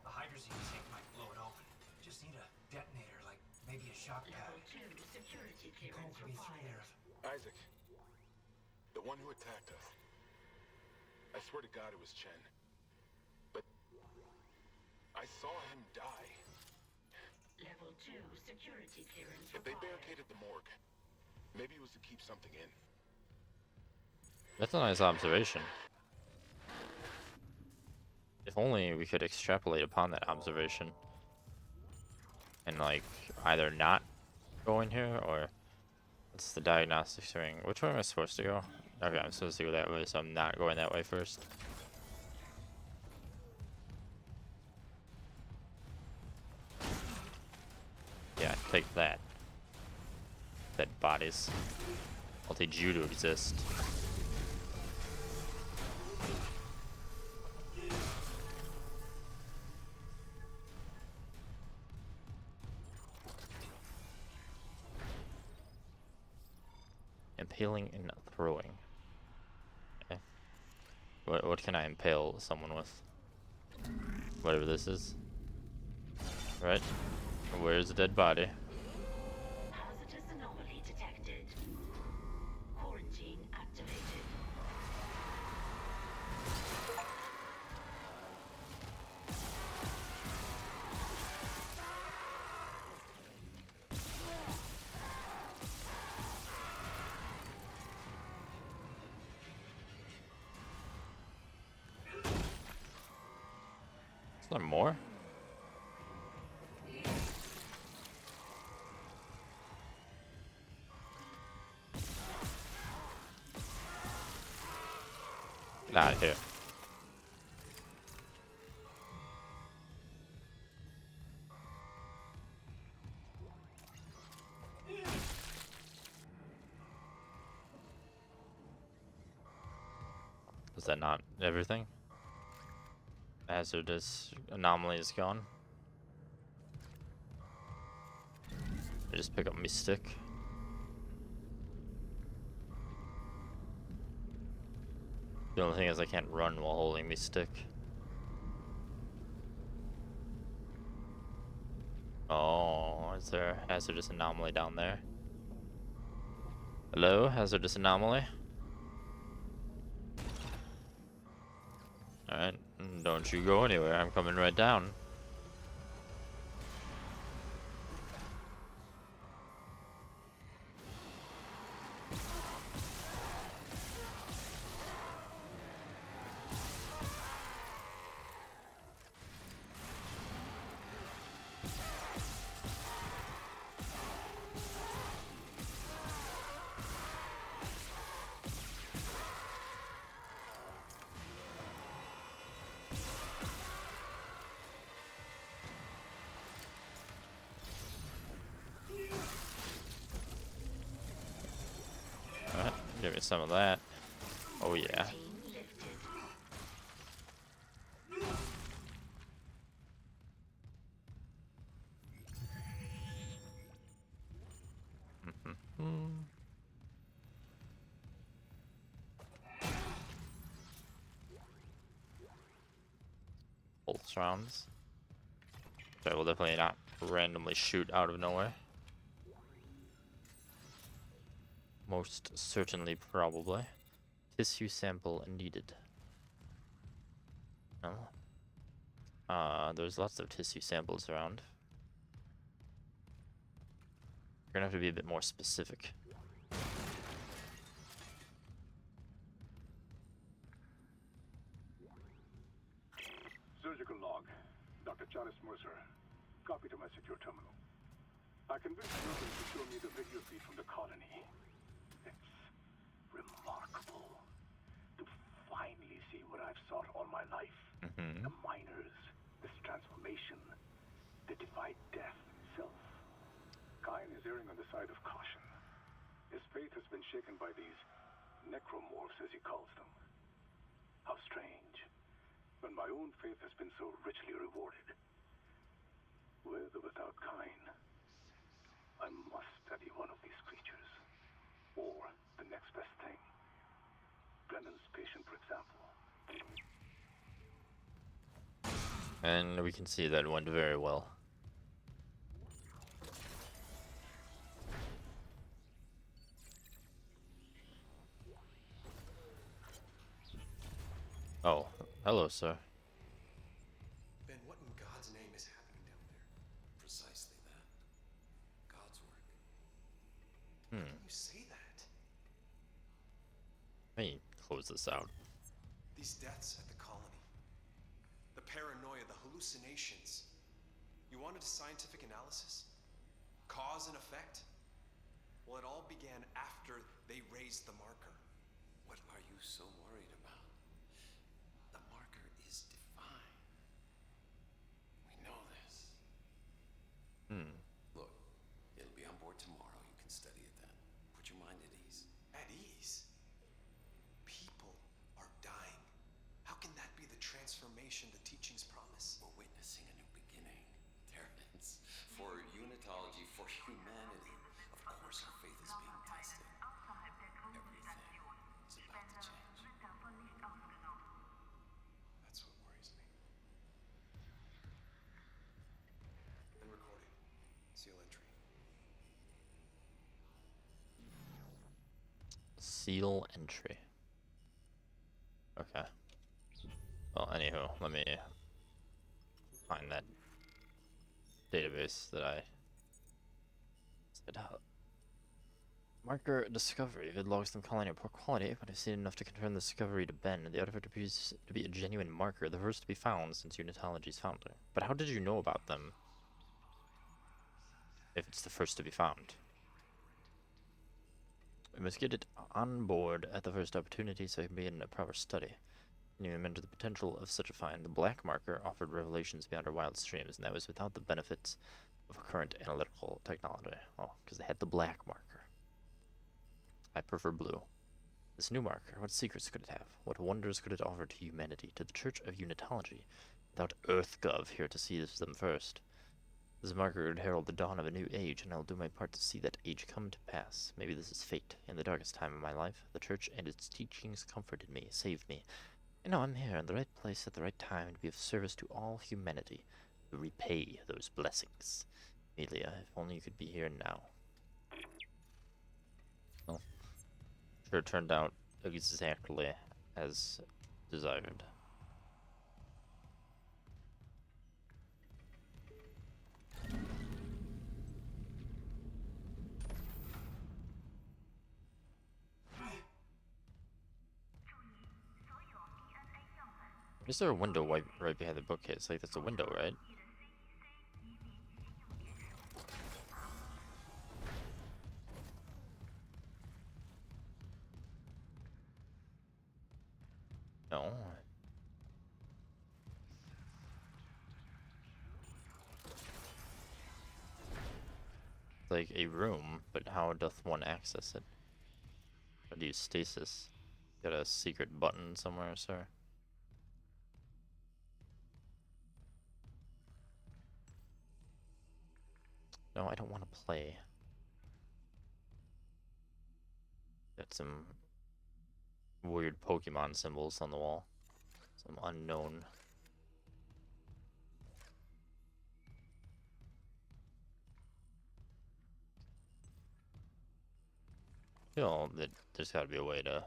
The hydrazine tank might blow it open. Just need a detonator, like maybe a shock pad. Level 2 security Cole clearance could be through required. there. Isaac. The one who attacked us. I swear to God it was Chen. But I saw him die. Level 2 security clearance If they required. barricaded the morgue, Maybe it was to keep something in. That's a nice observation. If only we could extrapolate upon that observation. And like either not go in here or what's the diagnostics ring? Which way am I supposed to go? Okay, I'm supposed to go that way, so I'm not going that way first. Yeah, take that. Dead bodies. I'll teach you to exist. Impaling and throwing. Okay. What can I impale someone with? Whatever this is. Right? Where's the dead body? Hazardous anomaly detected. Quarantine activated. Is there more? Get out of here. Is that not everything? Hazardous anomaly is gone. I just pick up my stick. The only thing is I can't run while holding my stick. Oh, is there a hazardous anomaly down there? Hello, hazardous anomaly? Alright, don't you go anywhere, I'm coming right down. Alright, give me some of that. Oh yeah. Team lifted. Pulse rounds. Which I will definitely not randomly shoot out of nowhere. Most certainly, probably. Tissue sample needed. No. There's lots of tissue samples around. You're gonna have to be a bit more specific. Surgical log. Dr. Charles Mercer. Copy to my secure terminal. I convinced Ruben to show me the video feed from the colony. It's remarkable to finally see what I've sought all my life. The miners, this transformation, they defy death itself. Kine is erring on the side of caution. His faith has been shaken by these necromorphs, as he calls them. How strange, when my own faith has been so richly rewarded. With or without Kine, I must study one of these creatures. Or the next best thing. Brennan's patient, for example. And we can see that it went very well. Oh, hello, sir. Ben, what in God's name is happening down there? Precisely that. God's work. How can you say that? Let me close this out. These deaths at the colony. The paranoia, the hallucinations. You wanted a scientific analysis? Cause and effect? Well, it all began after they raised the marker. What are you so worried about? The marker is divine. We know this. Look, it'll be on board tomorrow. You can study it then. Put your mind at ease. At ease? People are dying. How can that be the transformation the teachings promise? We're witnessing a new beginning, Terrence. For unitology, for humanity. Of course our faith is being tested. Everything is about to change. That's what worries me. And recording. Seal entry. Seal entry. Okay. Well, anywho, let me find that database that I said out. Marker discovery. Vid logs them calling it poor quality, but I've seen enough to confirm the discovery to Ben. The artifact appears to be a genuine marker, the first to be found since unitology's founder. But how did you know about them if it's the first to be found? We must get it on board at the first opportunity so it can begin a proper study. Can you imagine the potential of such a find? The black marker offered revelations beyond our wildest dreams, and that was without the benefits of current analytical technology. Oh, because they had the black marker. I prefer blue. This new marker, what secrets could it have? What wonders could it offer to humanity, to the Church of Unitology, without EarthGov here to seize them first? This marker would herald the dawn of a new age, and I'll do my part to see that age come to pass. Maybe this is fate. In the darkest time of my life, the Church and its teachings comforted me, saved me. And now I'm here in the right place at the right time to be of service to all humanity, to repay those blessings. Amelia, if only you could be here now. Well, sure turned out exactly as desired. Is there a window right behind the bookcase? Like, that's a window, right? No. It's like a room, but how doth one access it? How do you stasis? Got a secret button somewhere, sir? No, I don't want to play. Got some weird Pokemon symbols on the wall. Some unknown. I feel that there's got to be a way to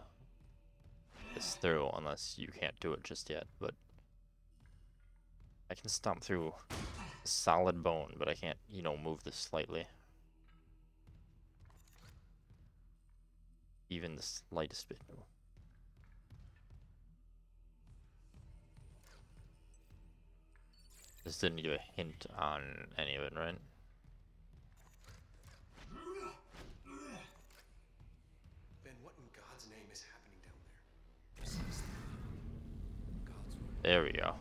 get this through, unless you can't do it just yet, but I can stomp through a solid bone, but I can't, you know, move this slightly. Even the slightest bit. This didn't give a hint on any of it, right? Ben, what in God's name is happening down there? There we go.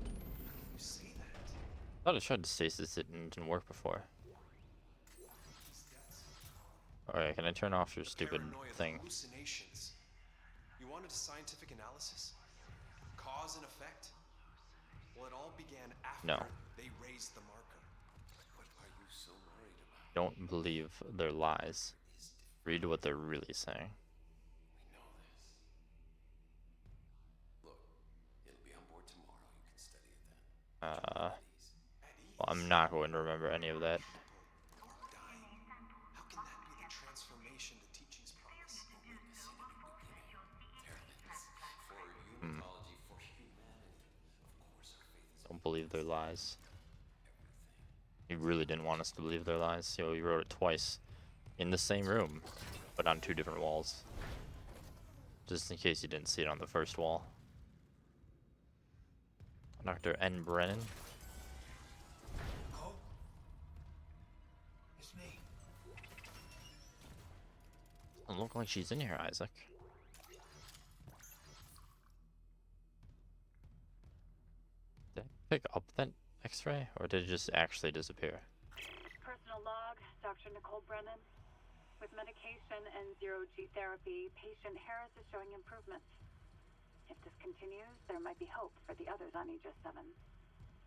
You say that? Thought I tried to stasis it and it didn't work before. Alright, can I turn off your stupid Paranoia, thing? hallucinations. You wanted a scientific analysis? Cause and effect? Well, it all began after No. they raised the marker. What are you so worried about? Don't believe their lies. Read what they're really saying. We know this. Look, it'll be on board tomorrow. You can study it then. Well, I'm not going to remember any of that. How can that be the transformation the teachings promise? We're witnessing a new beginning. Terrence, for unitology, for humanity. Of course our faith is Don't believe their lies. everything. He really didn't want us to believe their lies, so he wrote it twice in the same room, but on two different walls. just in case you didn't see it on the first wall. Dr. N. Brennan. Oh, it's me. Doesn't look like she's in here, Isaac. Did I pick up that X-ray, or did it just actually disappear? Personal log, Dr. Nicole Brennan. With medication and zero-G therapy, patient Harris is showing improvements. If this continues, there might be hope for the others on Aegis 7.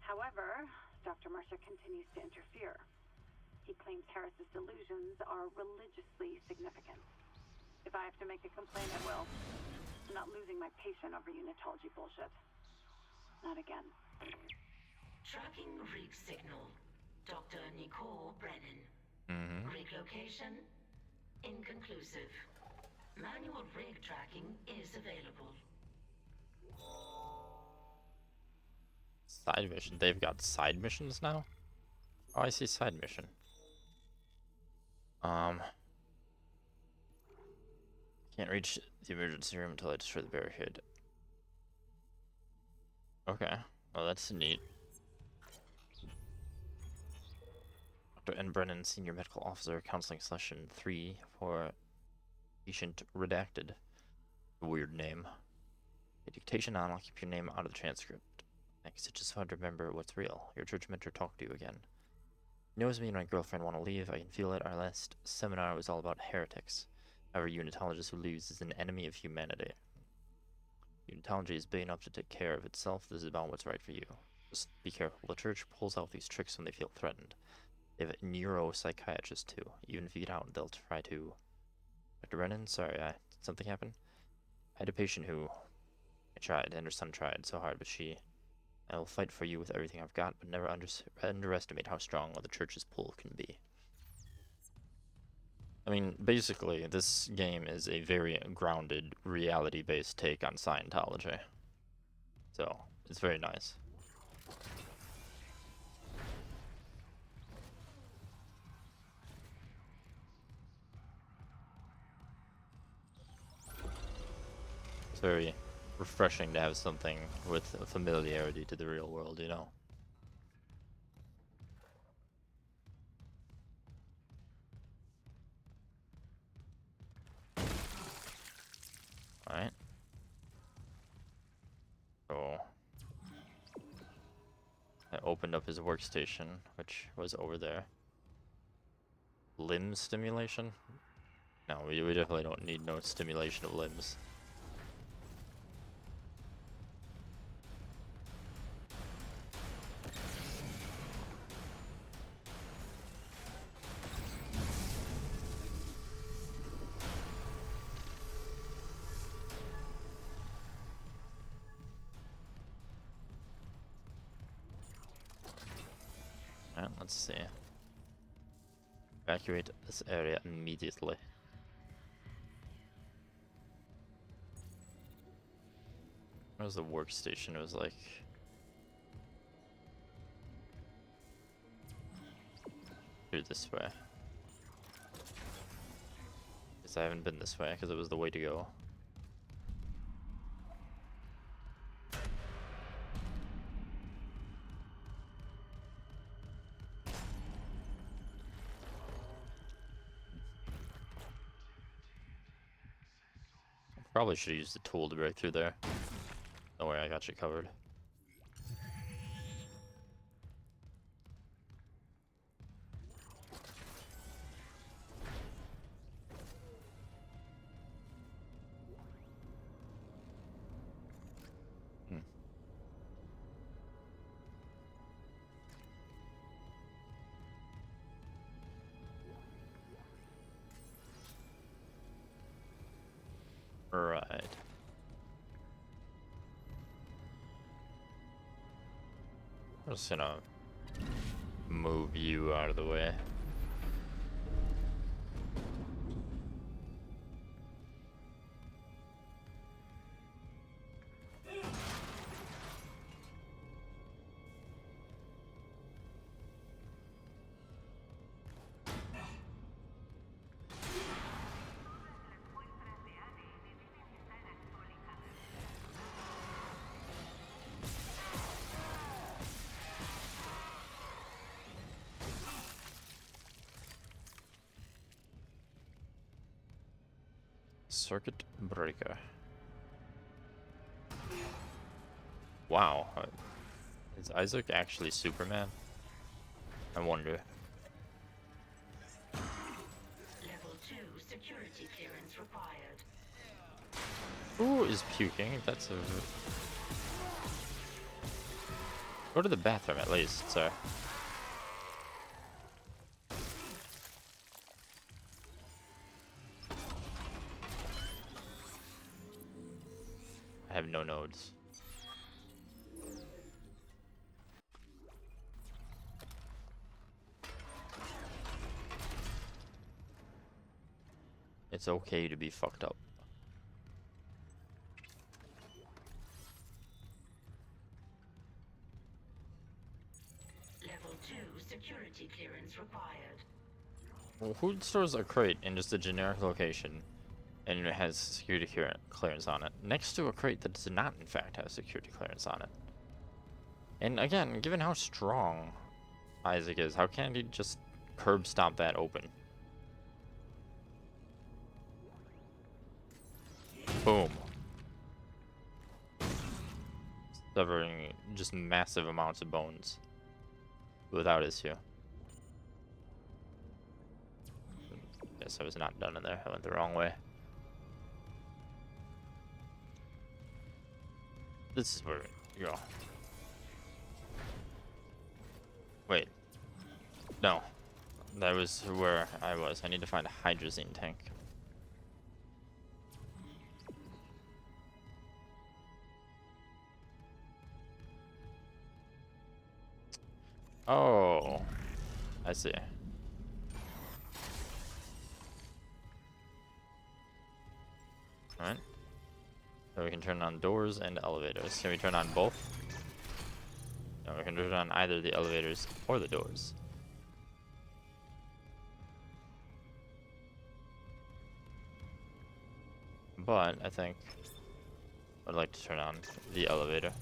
However, Dr. Mercer continues to interfere. He claims Harris's delusions are religiously significant. If I have to make a complaint, I will. I'm not losing my patient over unitology bullshit. Not again. Tracking rig signal. Dr. Nicole Brennan. Rig location? Inconclusive. Manual rig tracking is available. Side mission. They've got side missions now? Oh, I see side mission. Can't reach the emergency room until I destroy the barricade. Okay. Well, that's neat. Dr. N. Brennan, Senior Medical Officer, Counseling Session 3 for Patient Redacted. Weird name. A dictation on, I'll keep your name out of the transcript. Next, it's just hard to remember what's real. Your church mentor talked to you again. He knows me and my girlfriend want to leave. I can feel it. Our last seminar was all about heretics. However, unitologist who leaves is an enemy of humanity. Unitology is big enough to take care of itself. This is about what's right for you. Just be careful. The church pulls out these tricks when they feel threatened. They have neuropsychiatrists too. Even if you get out, they'll try to... Dr. Brennan, sorry, did something happen? I had a patient who... I tried, and her son tried so hard, but she... I will fight for you with everything I've got, but never underestimate how strong the church's pull can be. I mean, basically, this game is a very grounded, reality-based take on Scientology. So, it's very nice. It's very refreshing to have something with a familiarity to the real world, you know? Alright. So... I opened up his workstation, which was over there. Limb stimulation? No, we definitely don't need no stimulation of limbs. Alright, let's see. Evacuate this area immediately. Where's the workstation? It was like... through this way. Guess I haven't been this way, because it was the way to go. Probably should have used the tool to break through there. Don't worry, I got you covered. Right. I'm just gonna move you out of the way. Circuit breaker. Wow. Is Isaac actually Superman? I wonder. Level 2 security clearance required. Who is puking? That's a... Go to the bathroom at least, sir. I have no nodes. It's okay to be fucked up. Level 2 security clearance required. Well, who stores a crate in just a generic location and it has security clearance on it next to a crate that does not in fact have security clearance on it? And again, given how strong Isaac is, how can he just curb stomp that open? Boom. Severing just massive amounts of bones without issue. Guess I was not done in there. I went the wrong way. This is where we go. Wait. No. That was where I was. I need to find a hydrazine tank. Oh. I see. Alright. So we can turn on doors and elevators. Can we turn on both? No, we can turn on either the elevators or the doors. But I think I'd like to turn on the elevator.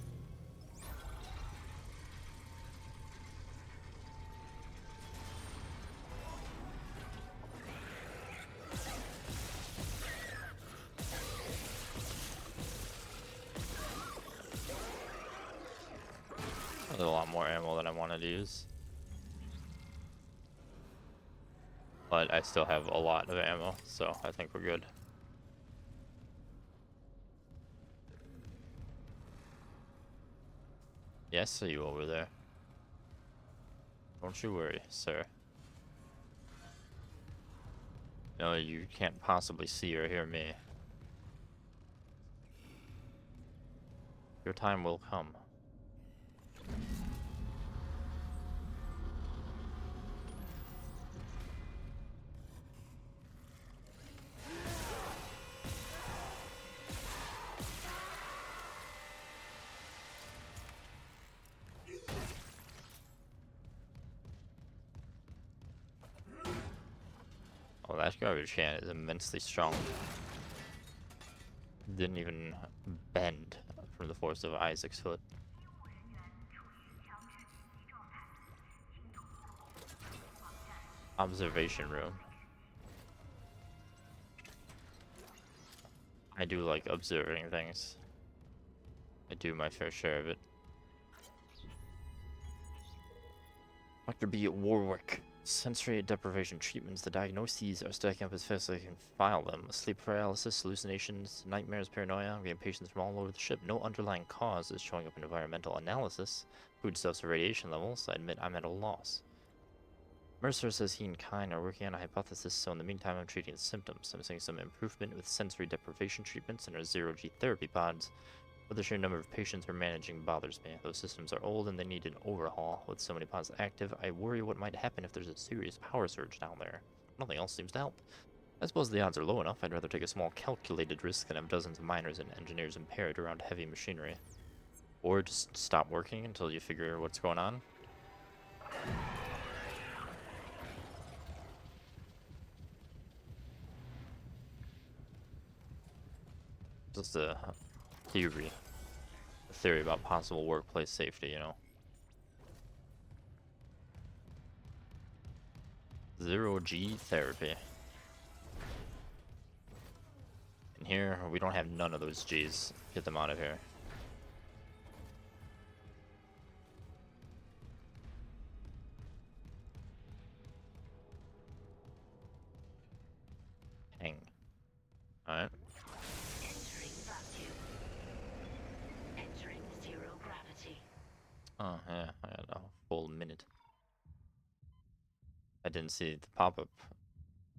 There's a lot more ammo than I wanted to use. But I still have a lot of ammo, so I think we're good. Yes, see you over there. Don't you worry, sir. No, you can't possibly see or hear me. Your time will come. Oh, that garbage can is immensely strong. Didn't even bend from the force of Isaac's foot. Observation room. I do like observing things. I do my fair share of it. Dr. B. Warwick. Sensory deprivation treatments. The diagnoses are stacking up as fast as I can file them. Sleep paralysis, hallucinations, nightmares, paranoia. We have patients from all over the ship. No underlying cause is showing up in environmental analysis. Foodstuffs or radiation levels. I admit I'm at a loss. Mercer says he and Kine are working on a hypothesis, so in the meantime I'm treating the symptoms. I'm seeing some improvement with sensory deprivation treatments and our zero-G therapy pods. But the sheer number of patients we're managing bothers me. Those systems are old and they need an overhaul. With so many pods active, I worry what might happen if there's a serious power surge down there. Nothing else seems to help. I suppose the odds are low enough. I'd rather take a small calculated risk than have dozens of miners and engineers impaired around heavy machinery. Or just stop working until you figure what's going on. Just a theory about possible workplace safety, you know. Zero-G therapy. here. We don't have none of those G's. Get them out of here. Hang. Alright. Entering vacuum. Entering zero gravity. Oh, yeah. I got a full minute. I didn't see the pop-up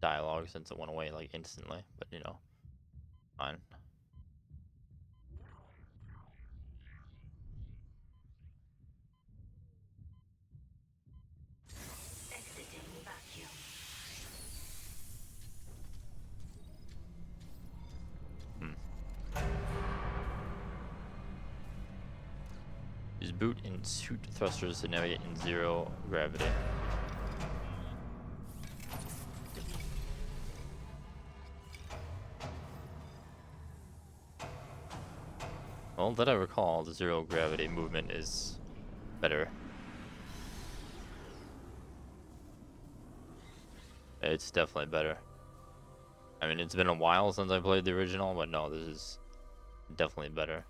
dialogue since it went away like instantly, but you know, fine. Exiting vacuum. Use boot and suit thrusters to navigate in zero gravity. Well, that I recall, the zero gravity movement is better. It's definitely better. I mean, it's been a while since I played the original, but no, this is definitely better.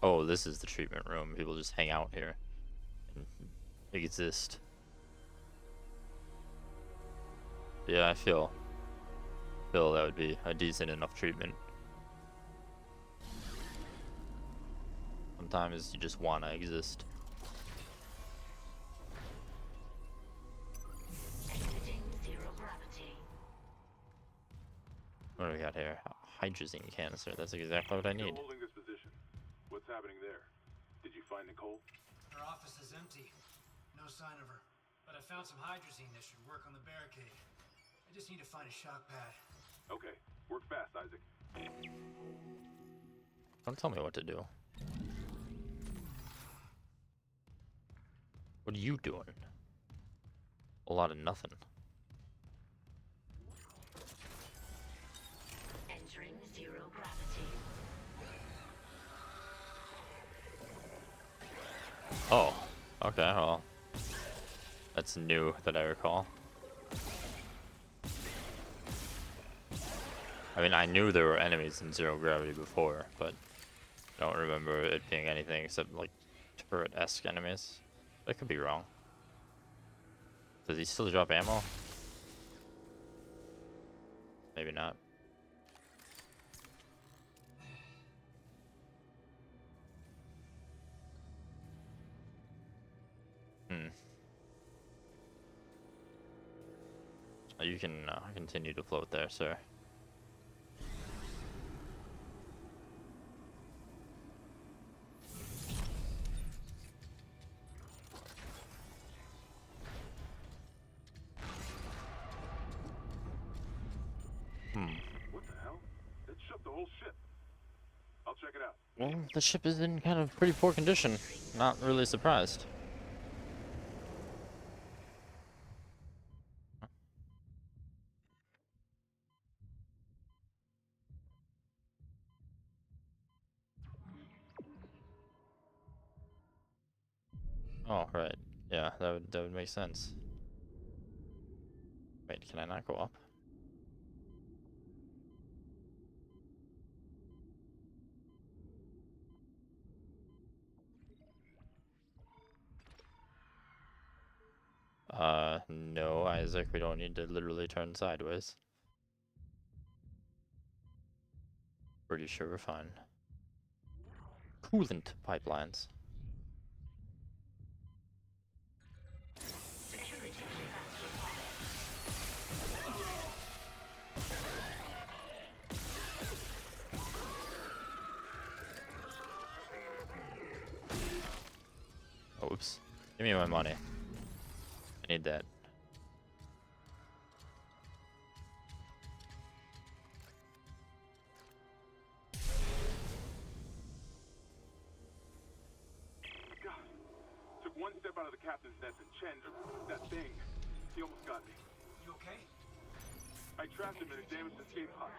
Oh, this is the treatment room. People just hang out here and exist. Yeah, I feel that would be a decent enough treatment. Sometimes you just wanna exist. Exiting zero gravity. What do we got here? Hydrazine canister. That's exactly what I need. Still holding this position. What's happening there? Did you find Nicole? Her office is empty. No sign of her. But I found some hydrazine that should work on the barricade. I just need to find a shock pad. Okay, work fast, Isaac. Don't tell me what to do. What are you doing? A lot of nothing. Entering zero gravity. Oh, okay, well, that's new that I recall. I mean, I knew there were enemies in zero gravity before, but I don't remember it being anything except like turret-esque enemies. I could be wrong. Does he still drop ammo? Maybe not. You can continue to float there, sir. What the hell? It shut the whole ship. I'll check it out. Well, the ship is in kind of pretty poor condition. Not really surprised. Oh, right. Yeah, that would make sense. Wait, can I not go up? No, Isaac, we don't need to literally turn sideways. Pretty sure we're fine. Coolant pipelines. Oops. Give me my money. I need that. God. Took one step out of the captain's nest and Chen, that thing, he almost got me. You okay? I trapped him in a damaged escape pod.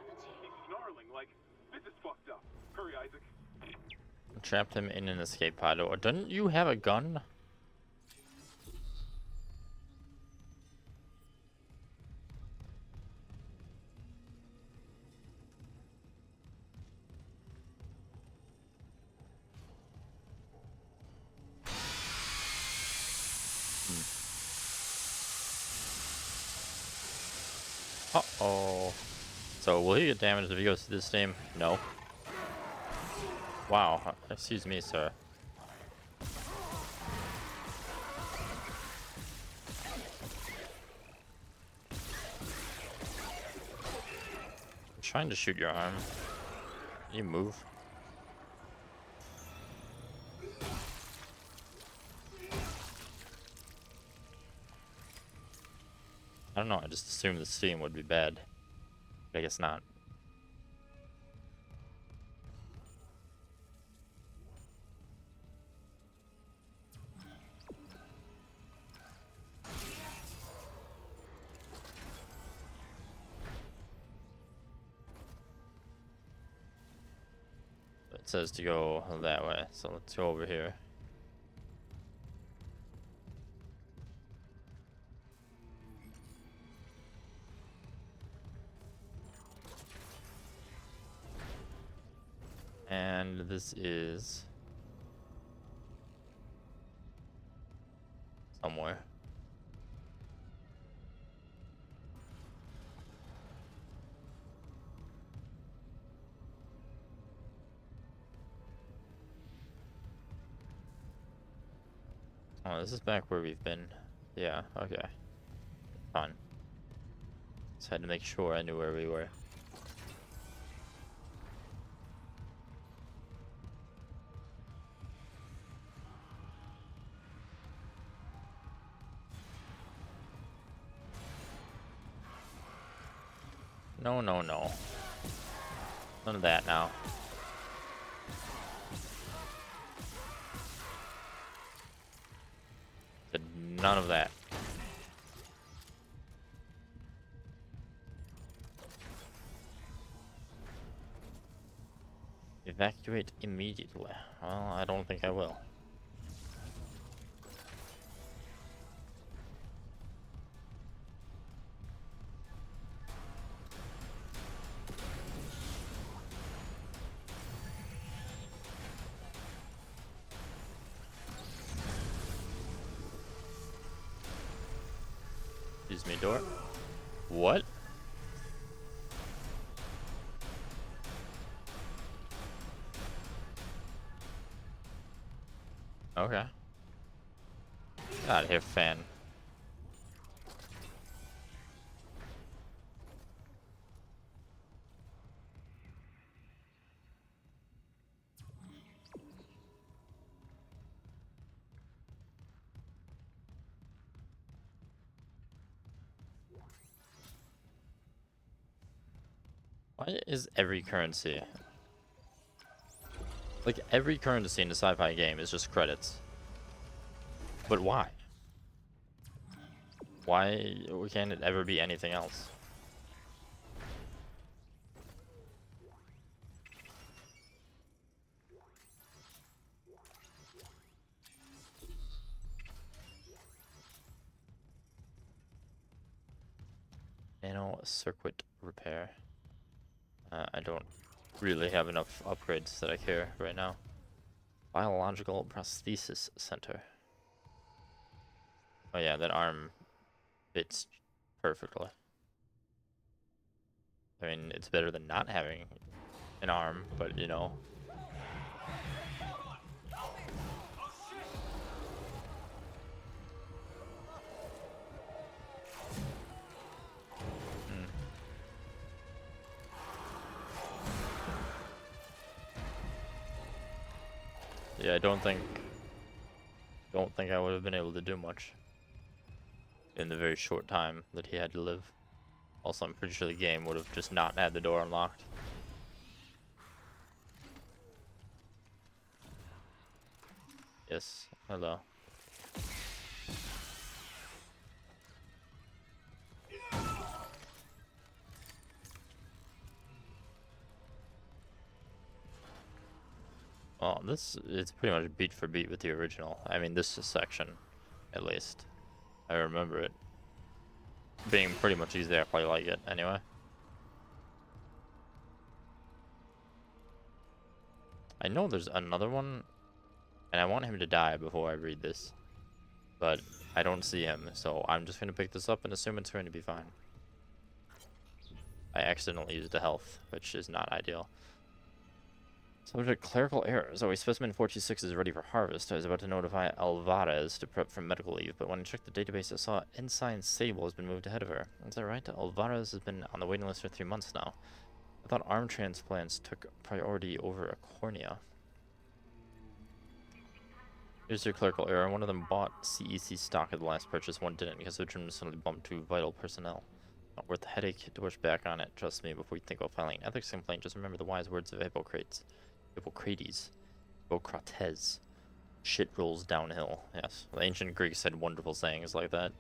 He's snarling like, this is fucked up. Hurry, Isaac. Trapped him in an escape pod. Oh, don't you have a gun? Uh-oh. So will he get damaged if he goes to this team? No. Wow. Excuse me, sir. I'm trying to shoot your arm. You move. I don't know, I just assumed the steam would be bad. But I guess not. It says to go that way, so let's go over here. And this is somewhere. Oh, this is back where we've been. Yeah, okay. Fine. Just had to make sure I knew where we were. No, no, no. None of that now. Said none of that. Evacuate immediately. Well, I don't think I will. Excuse me, door. What? Okay. Get out of here, fan. Why is every currency... Like, every currency in a sci-fi game is just credits. But why? Why can't it ever be anything else? Nano circuit repair. I don't really have enough upgrades that I care right now. Biological prosthesis center. Oh yeah, that arm fits perfectly. I mean, it's better than not having an arm, but you know. Yeah, I don't think I would have been able to do much in the very short time that he had to live. Also, I'm pretty sure the game would have just not had the door unlocked. Yes, hello. Oh, this is pretty much beat for beat with the original. I mean, this section, at least. I remember it being pretty much exactly like it, anyway. I know there's another one, and I want him to die before I read this. But I don't see him, so I'm just going to pick this up and assume it's going to be fine. I accidentally used the health, which is not ideal. Subject clerical errors. Oh, specimen 46 is ready for harvest. I was about to notify Alvarez to prep for medical leave, but when I checked the database, I saw Ensign Sable has been moved ahead of her. Is that right? Alvarez has been on the waiting list for 3 months now. I thought arm transplants took priority over a cornea. Here's your clerical error. One of them bought CEC stock at the last purchase, one didn't because the term suddenly bumped to vital personnel. Not worth the headache to push back on it. Trust me, before you think about filing an ethics complaint, just remember the wise words of Hippocrates. Hippocrates. Hippocrates. Shit rolls downhill. Yes, the ancient Greeks had wonderful sayings like that.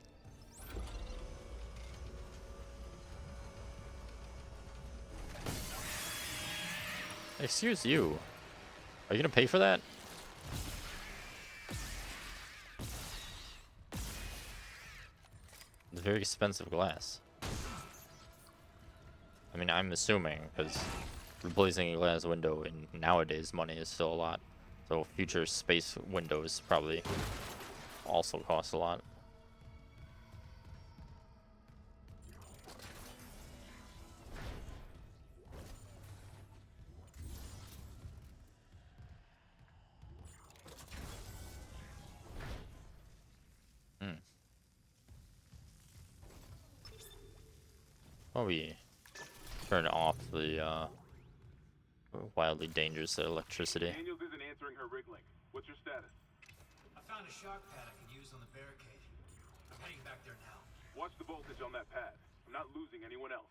Excuse you. Are you gonna pay for that? It's very expensive glass. I mean, I'm assuming, because replacing a glass window in nowadays money is still a lot. So future space windows probably also cost a lot. Well, we turn off the wildly dangerous electricity. Daniels isn't answering her rig link. What's your status? I found a shock pad I could use on the barricade. I'm heading back there now. Watch the voltage on that pad. I'm not losing anyone else.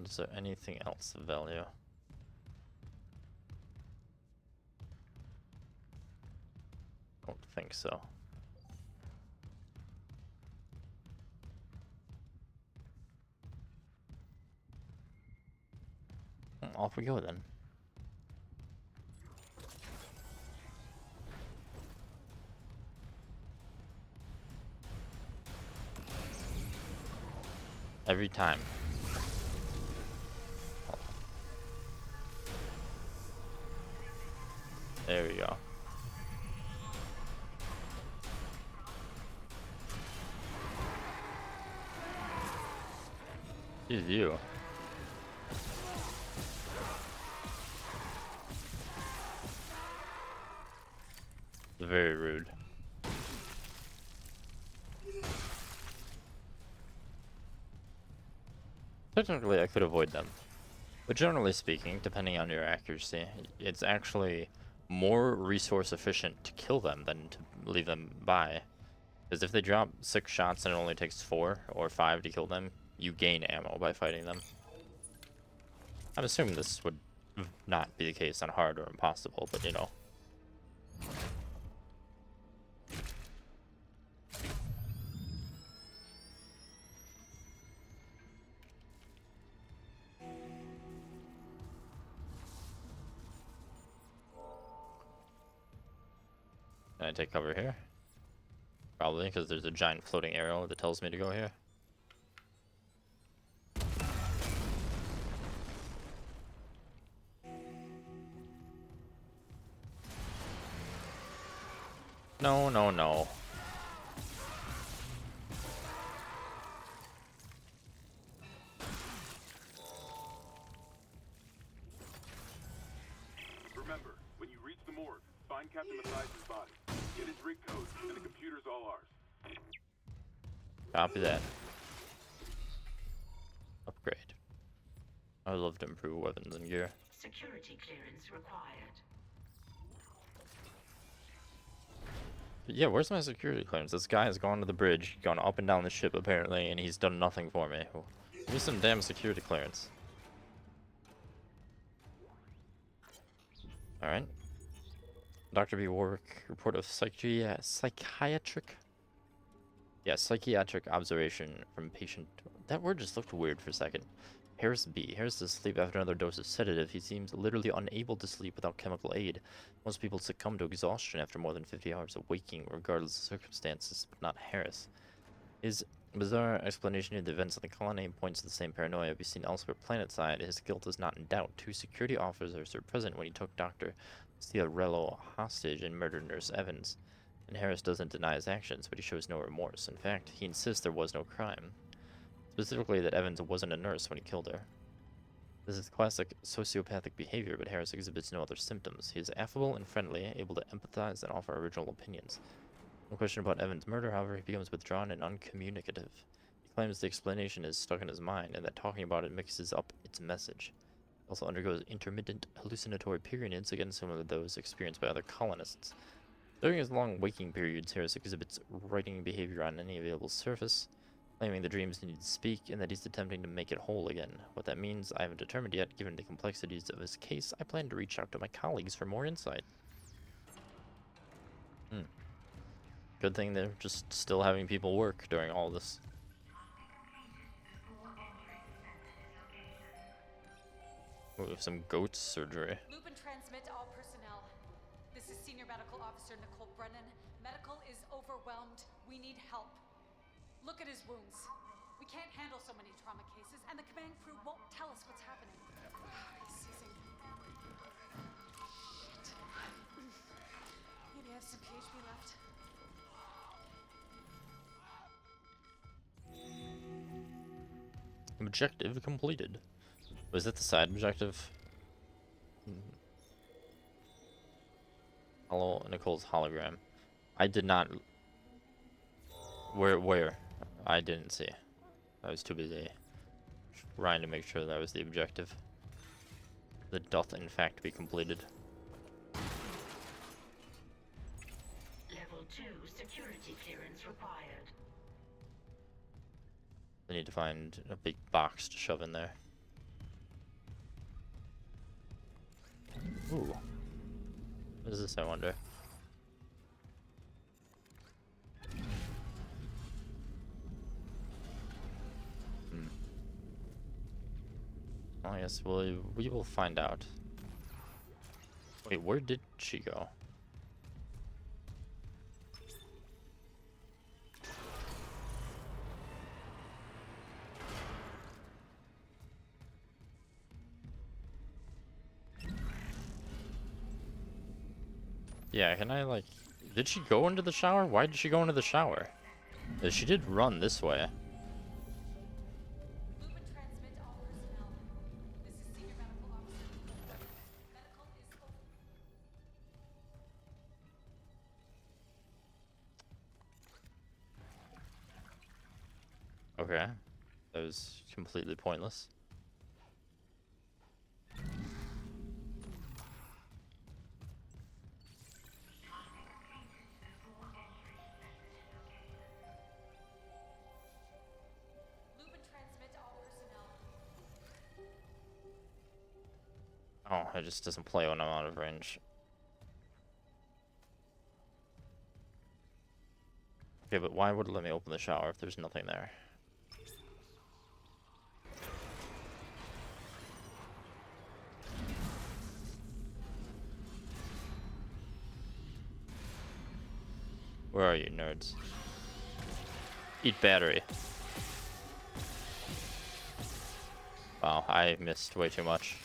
Is there anything else of value? Don't think so. Off we go then. Every time. There we go. Excuse you. Very rude. Technically, I could avoid them. But generally speaking, depending on your accuracy, it's actually more resource efficient to kill them than to leave them by. Because if they drop 6 shots and it only takes 4 or 5 to kill them, you gain ammo by fighting them. I'm assuming this would not be the case on hard or impossible, but you know. Can I take cover here? Probably, because there's a giant floating arrow that tells me to go here. No, no, no. Remember, when you reach the morgue, find Captain Mathias' body. Get his rig code, and the computer's all ours. Copy that. Upgrade. I would love to improve weapons and gear. Security clearance required. But yeah, where's my security clearance? This guy has gone to the bridge, gone up and down the ship apparently, and he's done nothing for me. Give me some damn security clearance. Alright. Dr. B. Warwick, report of psychiatric observation from patient. That word just looked weird for a second. Harris B. Harris does sleep after another dose of sedative. He seems literally unable to sleep without chemical aid. Most people succumb to exhaustion after more than 50 hours of waking, regardless of circumstances, but not Harris. Is Bizarre explanation of the events of the colony points to the same paranoia we've seen elsewhere planetside. His guilt is not in doubt. 2 security officers are present when he took Dr. Ciarello hostage and murdered Nurse Evans. And Harris doesn't deny his actions, but he shows no remorse. In fact, he insists there was no crime. Specifically, that Evans wasn't a nurse when he killed her. This is classic sociopathic behavior, but Harris exhibits no other symptoms. He is affable and friendly, able to empathize and offer original opinions. No question about Evans' murder, however, he becomes withdrawn and uncommunicative. He claims the explanation is stuck in his mind, and that talking about it mixes up its message. He also undergoes intermittent hallucinatory periods, again similar to those experienced by other colonists. During his long waking periods, Harris exhibits writing behavior on any available surface, claiming the dreams need to speak and that he's attempting to make it whole again. What that means, I haven't determined yet. Given the complexities of his case, I plan to reach out to my colleagues for more insight. Good thing they're just still having people work during all this. Ooh, some goat surgery. Loop and transmit all personnel. This is Senior Medical Officer Nicole Brennan. Medical is overwhelmed. We need help. Look at his wounds. We can't handle so many trauma cases, and the command crew won't tell us what's happening. He's seizing. Shit. Maybe I have some PHP left. Objective completed. Was that the side objective? Hello, Nicole's hologram. I did not... Where? I didn't see. I was too busy trying to make sure that was the objective. That doth in fact be completed. Level 2 security clearance required. I need to find a big box to shove in there. Ooh. What is this, I wonder? Oh, yes, well, we will find out. Wait, where did she go? Yeah, can I, like... Did she go into the shower? Why did she go into the shower? She did run this way. Okay. That was completely pointless. Oh, it just doesn't play when I'm out of range. Okay, but why would it let me open the shower if there's nothing there? Where are you, nerds? Eat battery. Wow, I missed way too much.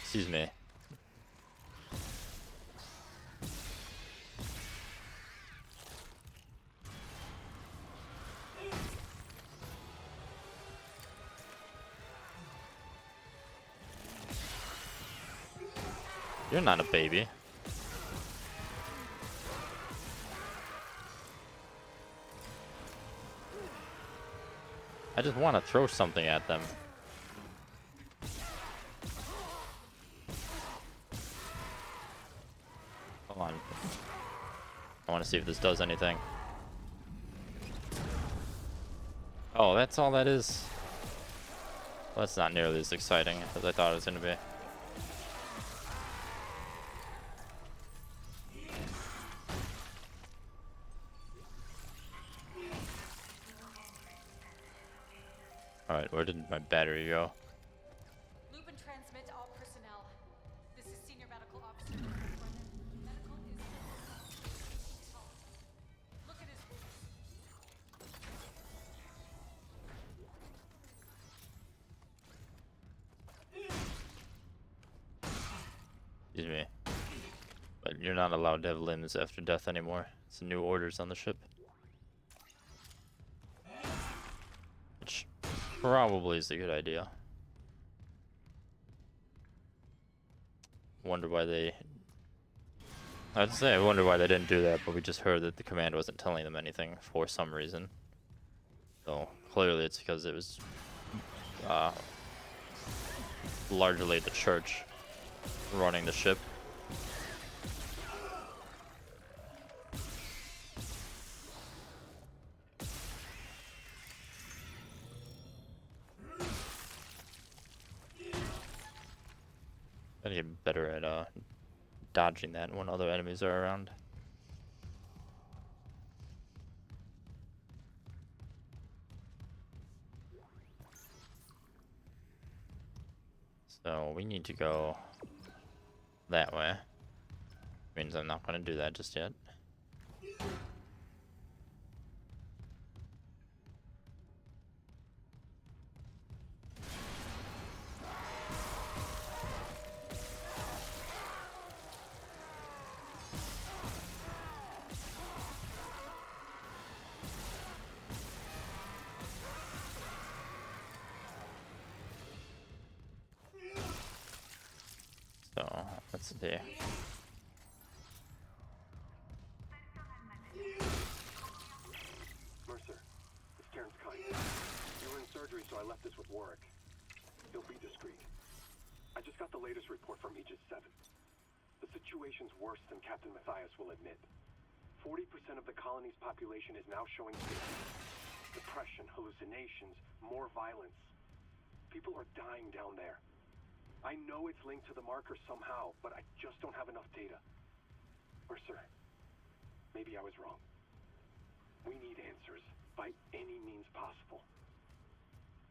Excuse me. You're not a baby. I just want to throw something at them. Come on. I want to see if this does anything. Oh, that's all that is? Well, that's not nearly as exciting as I thought it was going to be. Alright, where did my battery go? Loop and transmit all personnel. This is Senior Medical Officer Brennan. Medical is... you're not allowed to have limbs after death anymore. It's new orders on the ship. Which probably is a good idea. Wonder why they... I'd say I wonder why they didn't do that, but we just heard that the command wasn't telling them anything for some reason. So clearly it's because it was largely the church running the ship. Gotta get better at dodging that when other enemies are around. So we need to go that way. Means I'm not gonna do that just yet. So let's see. Mercer, it's Terrence Kite. You were in surgery, so I left this with Warwick. He'll be discreet. I just got the latest report from Aegis 7. The situation's worse than Captain Matthias will admit. 40% of the colony's population is now showing symptoms. Depression, hallucinations, more violence. People are dying down there. I know it's linked to the marker somehow, but I just don't have enough data. Mercer, maybe I was wrong. We need answers by any means possible.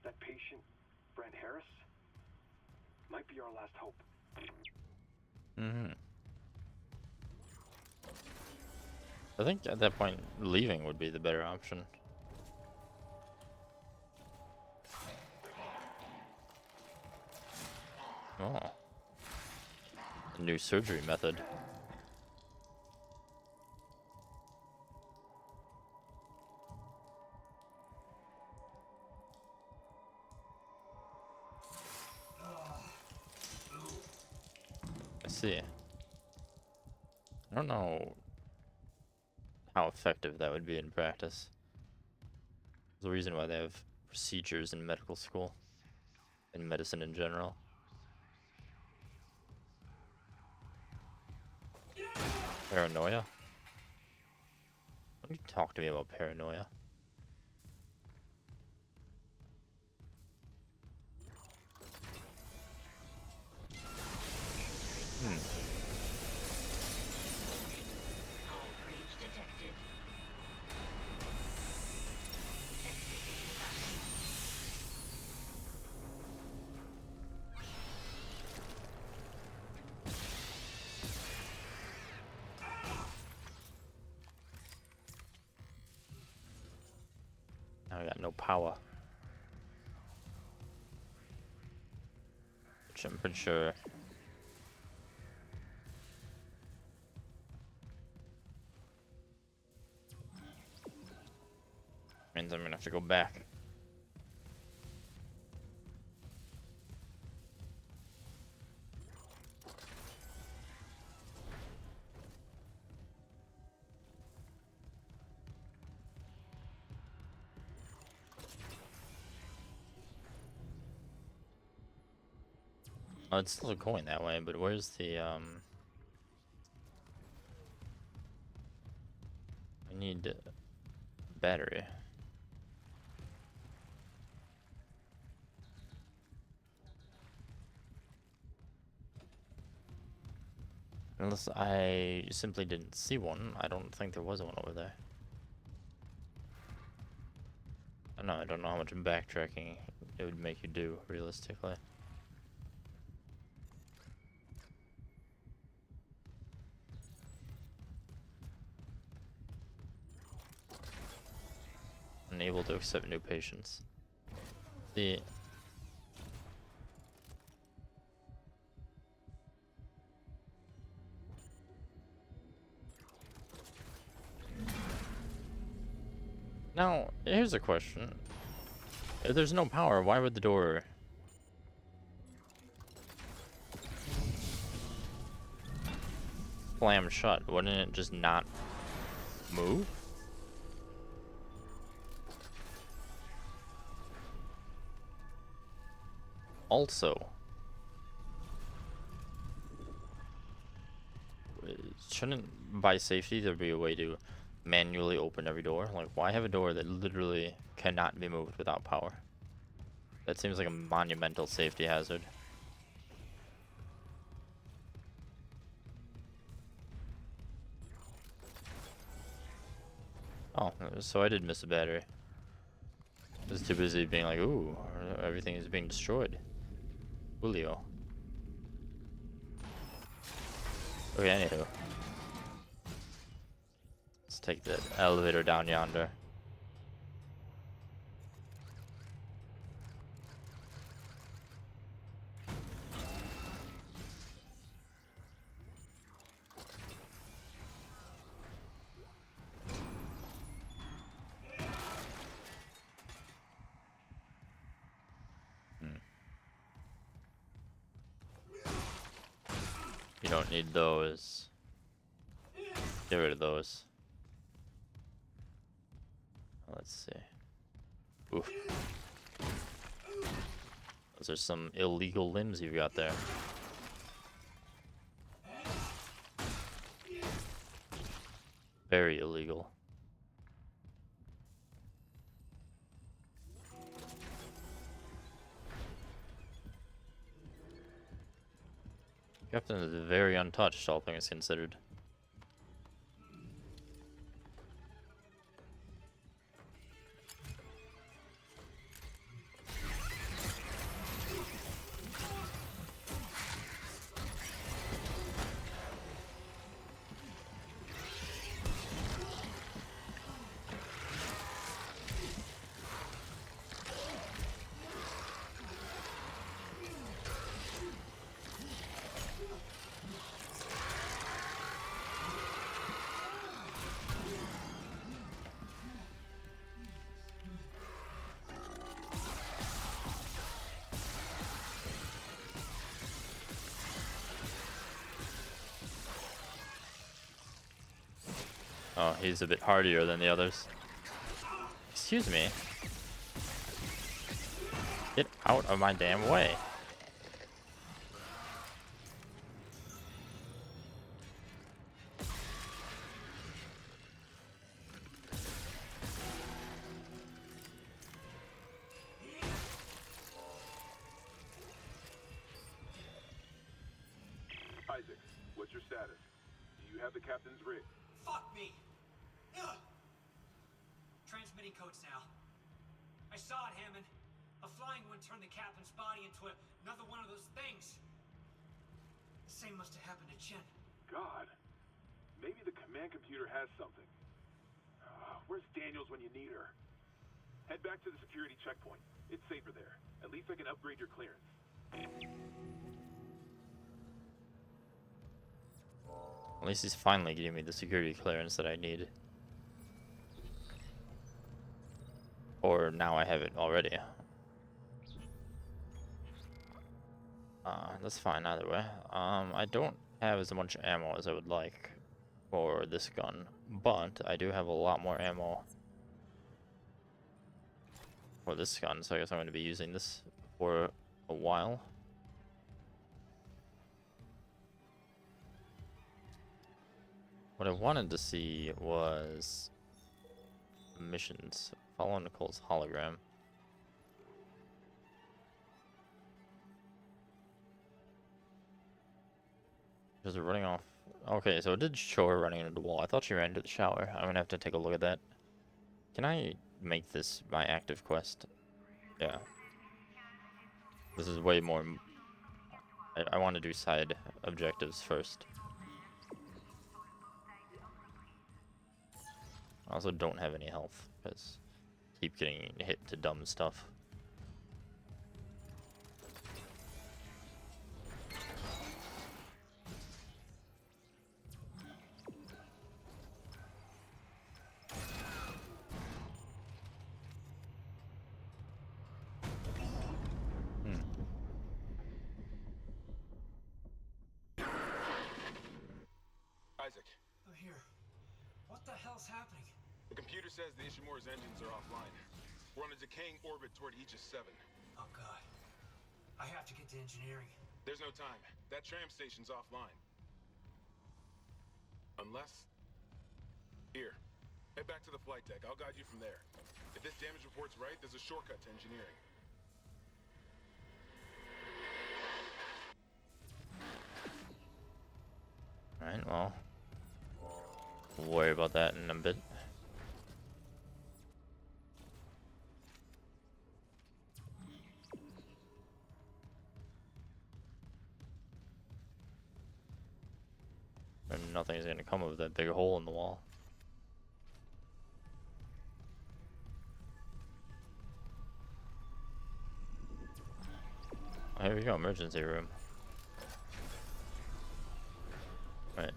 That patient, Brent Harris, might be our last hope. I think at that point, leaving would be the better option. Oh. A new surgery method. I see. I don't know how effective that would be in practice. There's a reason why they have procedures in medical school, in medicine in general. Paranoia? Don't you talk to me about paranoia? Now I got no power. Which I'm pretty sure. Means I'm gonna have to go back. Oh, it's still going that way, but where's the I need battery. Unless I simply didn't see one, I don't think there was one over there. I don't know how much backtracking it would make you do, realistically. Unable to accept new patients. The Now, here's a question. If there's no power, why would the door slam shut? Wouldn't it just not move? Also, shouldn't, by safety, there be a way to manually open every door? Like, why have a door that literally cannot be moved without power? That seems like a monumental safety hazard. Oh, so I did miss a battery. I was too busy being like, ooh, everything is being destroyed. Julio. Okay, anywho. Let's take the elevator down yonder. You don't need those. Get rid of those. Let's see. Oof. Those are some illegal limbs you've got there. Very illegal. Captain is very untouched, all things considered. Oh, he's a bit hardier than the others. Excuse me. Get out of my damn way. Isaac, what's your status? Do you have the captain's rig? Fuck me! Ugh. Transmitting codes now. I saw it, Hammond. A flying one turned the captain's body into another one of those things. The same must have happened to Chen. God. Maybe the command computer has something. Where's Daniels when you need her? Head back to the security checkpoint. It's safer there. At least I can upgrade your clearance. At least he's finally giving me the security clearance that I need. Or now I have it already. That's fine either way. I don't have as much ammo as I would like for this gun, but I do have a lot more ammo for this gun, so I guess I'm going to be using this for a while. What I wanted to see was missions. Follow Nicole's hologram. Just running off. Okay, so it did show her running into the wall. I thought she ran into the shower. I'm gonna have to take a look at that. Can I make this my active quest? Yeah. This is way more... I want to do side objectives first. I also don't have any health, because I keep getting hit to dumb stuff. hell's happening? The computer says the Ishimura's engines are offline. We're on a decaying orbit toward Aegis 7. Oh god. I have to get to engineering. There's no time. That tram station's offline. Unless... Here. Head back to the flight deck. I'll guide you from there. If this damage report's right, there's a shortcut to engineering. Alright, well. We'll worry about that in a bit. And nothing's gonna come of that big hole in the wall. Oh, here we go, emergency room. Right.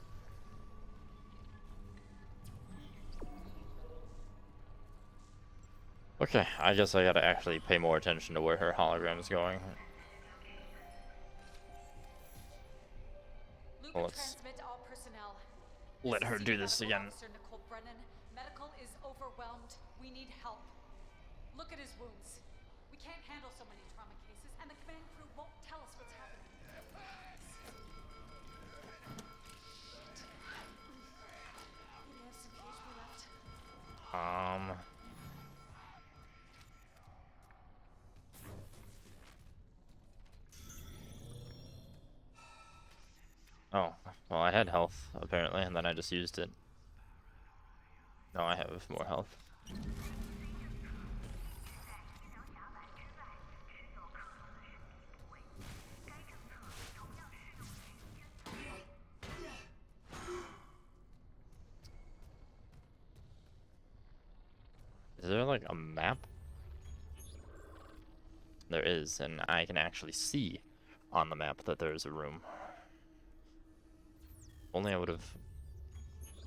Okay, I guess I gotta actually pay more attention to where her hologram is going. Well, let's Transmit all personnel. let her do this again. Officer Nicole Brennan. Medical is overwhelmed. We need help. Look at his wounds. We can't handle so many trauma cases, and the command crew won't tell us what's happening. We have some HP left. Oh, well, I had health, apparently, and then I just used it. No, I have more health. Is there, like, a map? There is, and I can actually see on the map that there is a room. Only I would have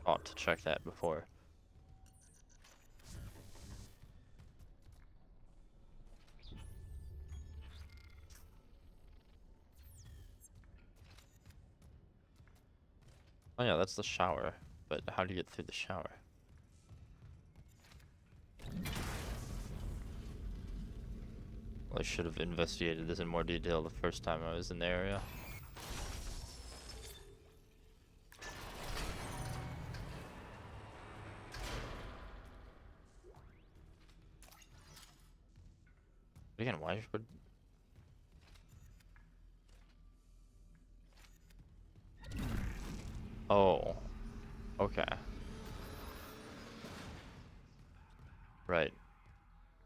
thought to check that before. Oh yeah, that's the shower. But how do you get through the shower? Well, I should have investigated this in more detail the first time I was in the area. Again, why would... Oh. Okay. Right.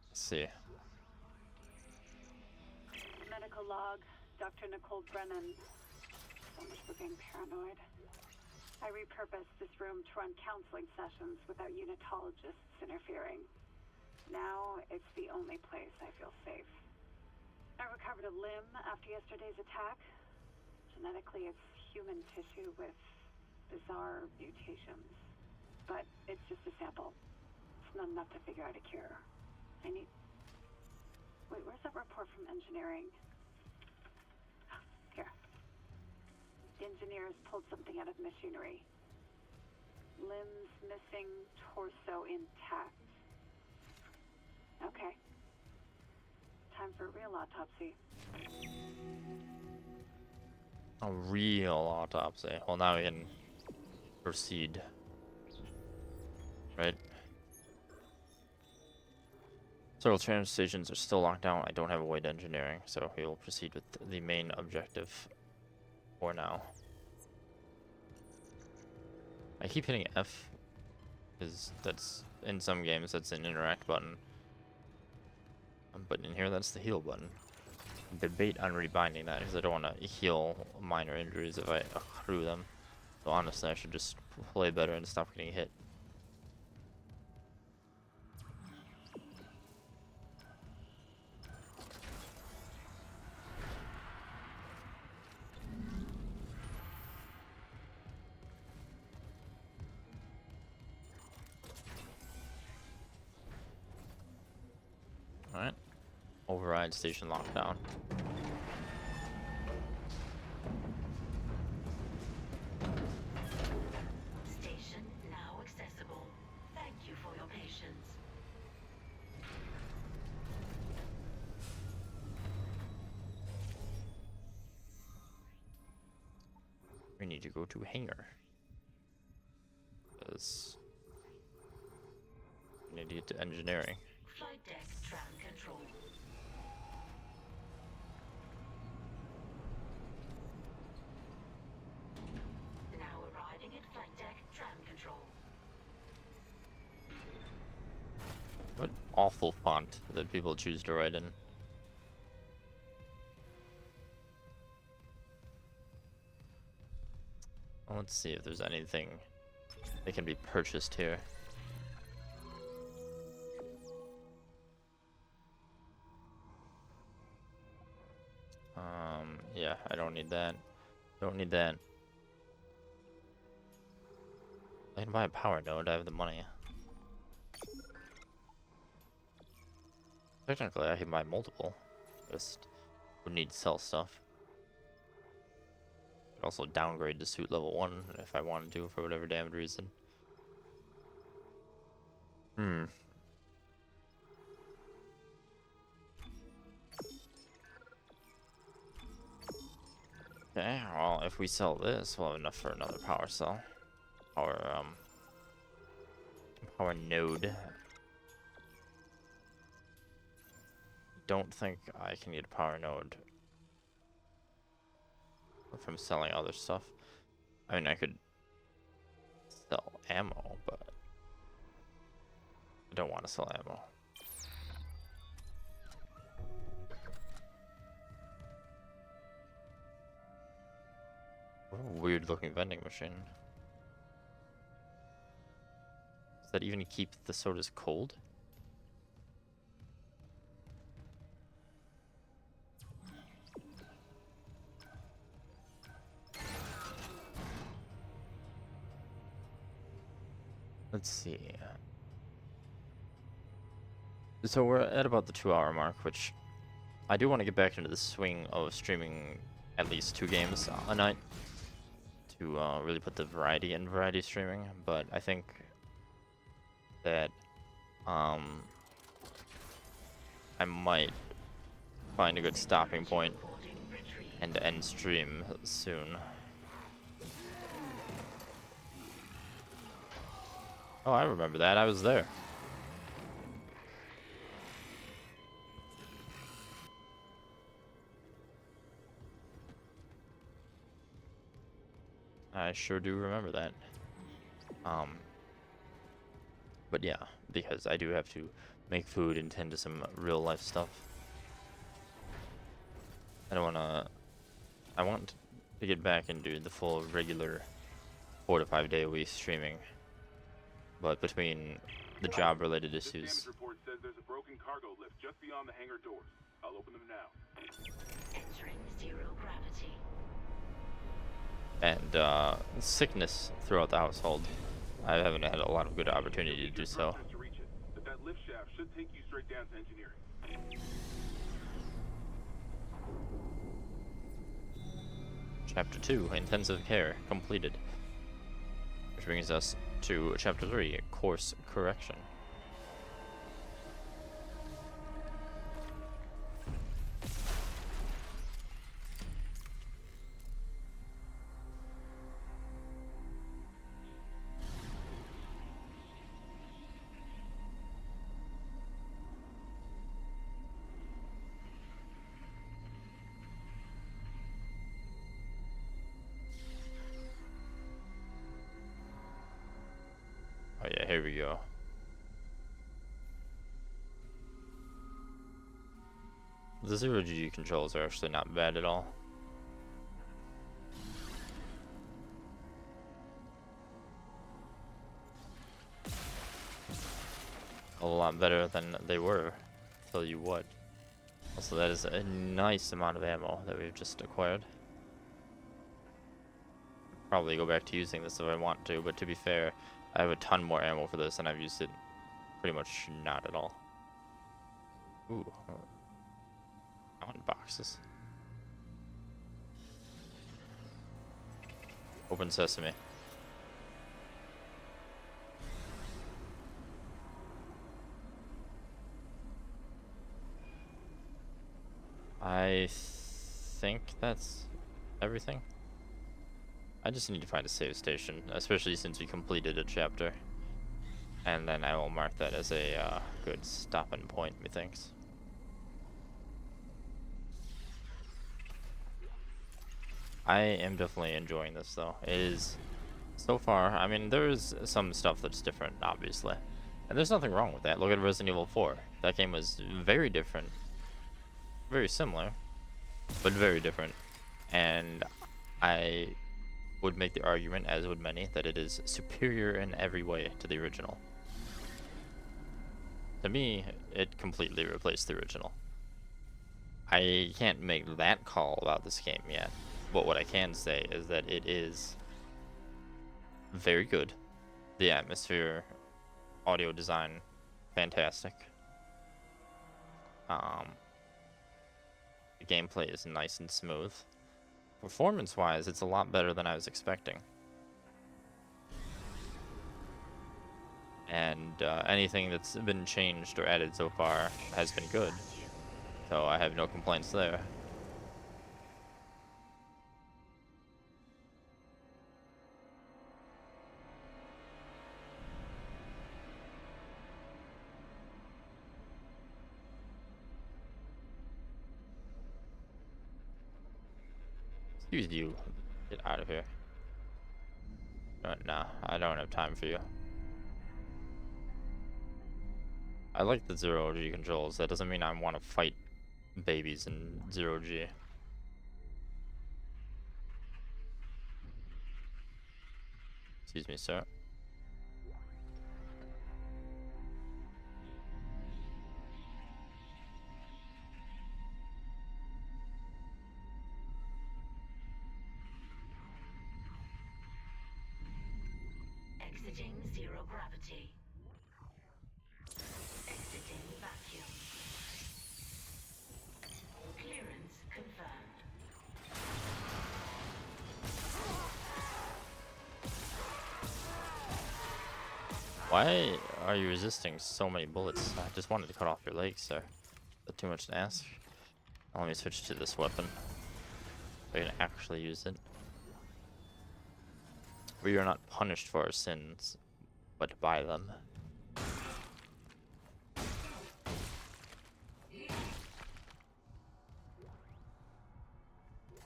Let's see. Medical log, Dr. Nicole Brennan. So much for being paranoid. I repurposed this room to run counseling sessions without unitologists interfering. Now, it's the only place I feel safe. I recovered a limb after yesterday's attack. Genetically, it's human tissue with bizarre mutations. But it's just a sample. It's not enough to figure out a cure. I need... Wait, where's that report from engineering? Here. The engineers pulled something out of machinery. Limbs missing, torso intact. Okay. Time for a real autopsy. A real autopsy. Well, now we can proceed. Right? Several tram stations are still locked down. I don't have a way to engineering, so we will proceed with the main objective for now. I keep hitting F, because that's, in some games, that's an interact button. But in here, that's the heal button. Debate on rebinding that, because I don't want to heal minor injuries if I accrue them. So honestly, I should just play better and stop getting hit. Alright. Override station lockdown. Station now accessible. We need to go to hangar. Because we need to get to engineering. Flight deck tram control. Now arriving at flight deck tram control. What awful font that people choose to write in. Well, let's see if there's anything that can be purchased here. Yeah, I don't need that. Don't need that. I can buy a power node, I have the money. Technically, I can buy multiple. Just would need to sell stuff. Could also downgrade to suit level 1 if I wanted to for whatever damn reason. Okay, well, if we sell this, we'll have enough for another power cell. Power node. Don't think I can get a power node from selling other stuff. I mean, I could sell ammo, but I don't want to sell ammo. What a weird looking vending machine. Does that even keep the sodas cold? Let's see. So we're at about the 2-hour mark, which I do want to get back into the swing of streaming at least 2 games a night to really put the variety in variety streaming. But I think that I might find a good stopping point and end stream soon. Oh, I remember that. I was there. I sure do remember that. But yeah, because I do have to make food and tend to some real life stuff. I want to get back into the full regular 4 to 5 day a week streaming. But between the job related This issues. damage report says there's a broken cargo lift just beyond the hangar doors. I'll open them now. Entering zero gravity. And sickness throughout the household. I haven't had a lot of good opportunity to do so. To reach it, but that lift shaft should take you straight down to engineering. Chapter 2, Intensive Care, completed. Which brings us to Chapter 3, Course Correction. Oh yeah, here we go. The 0G controls are actually not bad at all. A lot better than they were, tell you what. Also, that is a nice amount of ammo that we've just acquired. Probably go back to using this if I want to, but to be fair, I have a ton more ammo for this and I've used it pretty much not at all. Ooh. I want boxes. Open sesame. I think that's everything. I just need to find a save station, especially since we completed a chapter. And then I will mark that as a good stopping point, methinks. I am definitely enjoying this, though. It is, so far, I mean, there's some stuff that's different, obviously. And there's nothing wrong with that. Look at Resident Evil 4. That game was very different. Very similar, but very different. And I would make the argument, as would many, that it is superior in every way to the original. To me, it completely replaced the original. I can't make that call about this game yet, but what I can say is that it is very good. The atmosphere, audio design, fantastic. The gameplay is nice and smooth. Performance-wise, it's a lot better than I was expecting. And anything that's been changed or added so far has been good. So I have no complaints there. Excuse you. Get out of here. No, I don't have time for you. I like the 0G controls. That doesn't mean I want to fight babies in 0G. Excuse me, sir. Exiting zero gravity. Exiting vacuum. Clearance confirmed. Why are you resisting so many bullets? I just wanted to cut off your legs, sir. Is that too much to ask? Let me switch to this weapon. I can actually use it. We are not punished for our sins, but by them.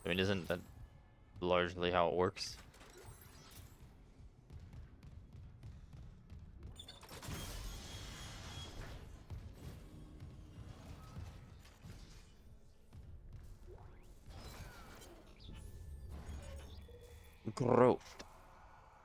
I mean, isn't that largely how it works? Growth.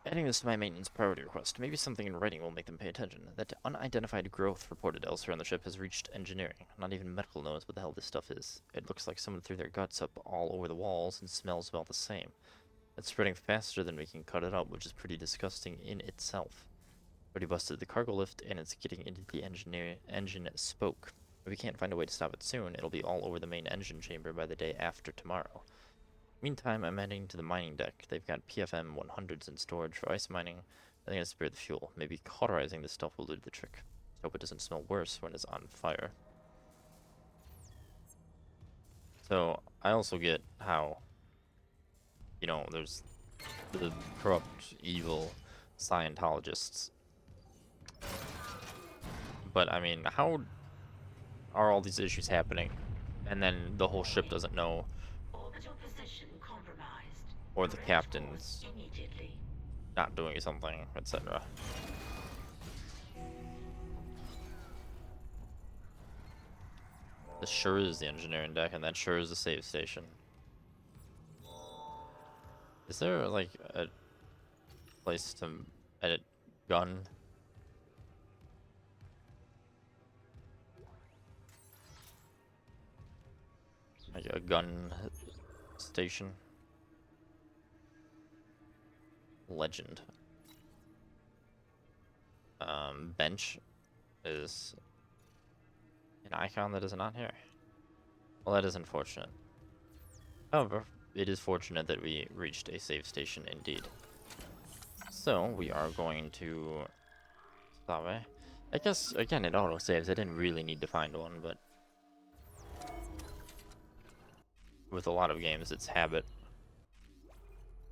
Adding this to my maintenance priority request. Maybe something in writing will make them pay attention. That unidentified growth reported elsewhere on the ship has reached engineering. Not even medical knows what the hell this stuff is. It looks like someone threw their guts up all over the walls and smells about the same. It's spreading faster than we can cut it up, which is pretty disgusting in itself. Already busted the cargo lift, and it's getting into the engine spoke. If we can't find a way to stop it soon, it'll be all over the main engine chamber by the day after tomorrow. Meantime, I'm heading to the mining deck. They've got PFM 100s in storage for ice mining. I think I spare the fuel. Maybe cauterizing this stuff will do the trick. Hope it doesn't smell worse when it's on fire. So, I also get how, you know, there's the corrupt, evil Scientologists. But, I mean, how are all these issues happening? And then the whole ship doesn't know. Orbital position compromised. Or the Correct captain's course immediately. not doing something, etc. This sure is the engineering deck, and that sure is the save station. Is there, like, a place to edit gun? Like a gun station? Legend. Bench is an icon that is not here. Well, that is unfortunate. However, it is fortunate that we reached a save station indeed. So, we are going to that way. I guess, again, it auto-saves. I didn't really need to find one, but with a lot of games, it's habit.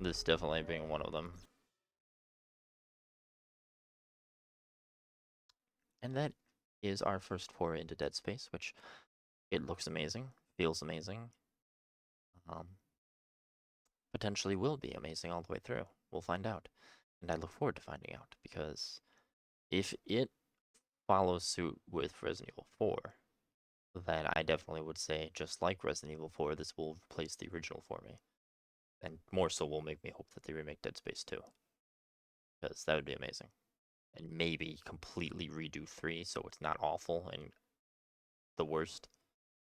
This definitely being one of them. And that is our first foray into Dead Space, which it looks amazing, feels amazing, potentially will be amazing all the way through. We'll find out. And I look forward to finding out, because if it follows suit with Resident Evil 4, then I definitely would say, just like Resident Evil 4, this will replace the original for me. And more so will make me hope that they remake Dead Space 2. Because that would be amazing. And maybe completely redo 3 so it's not awful and the worst.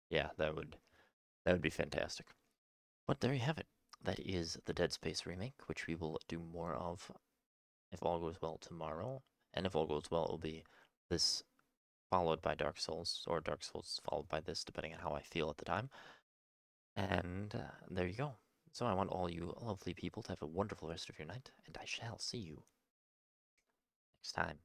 Yeah, that would be fantastic. But there you have it. That is the Dead Space remake, which we will do more of, if all goes well, tomorrow. And if all goes well, it will be this followed by Dark Souls, or Dark Souls followed by this, depending on how I feel at the time. And there you go. So I want all you lovely people to have a wonderful rest of your night, and I shall see you next time.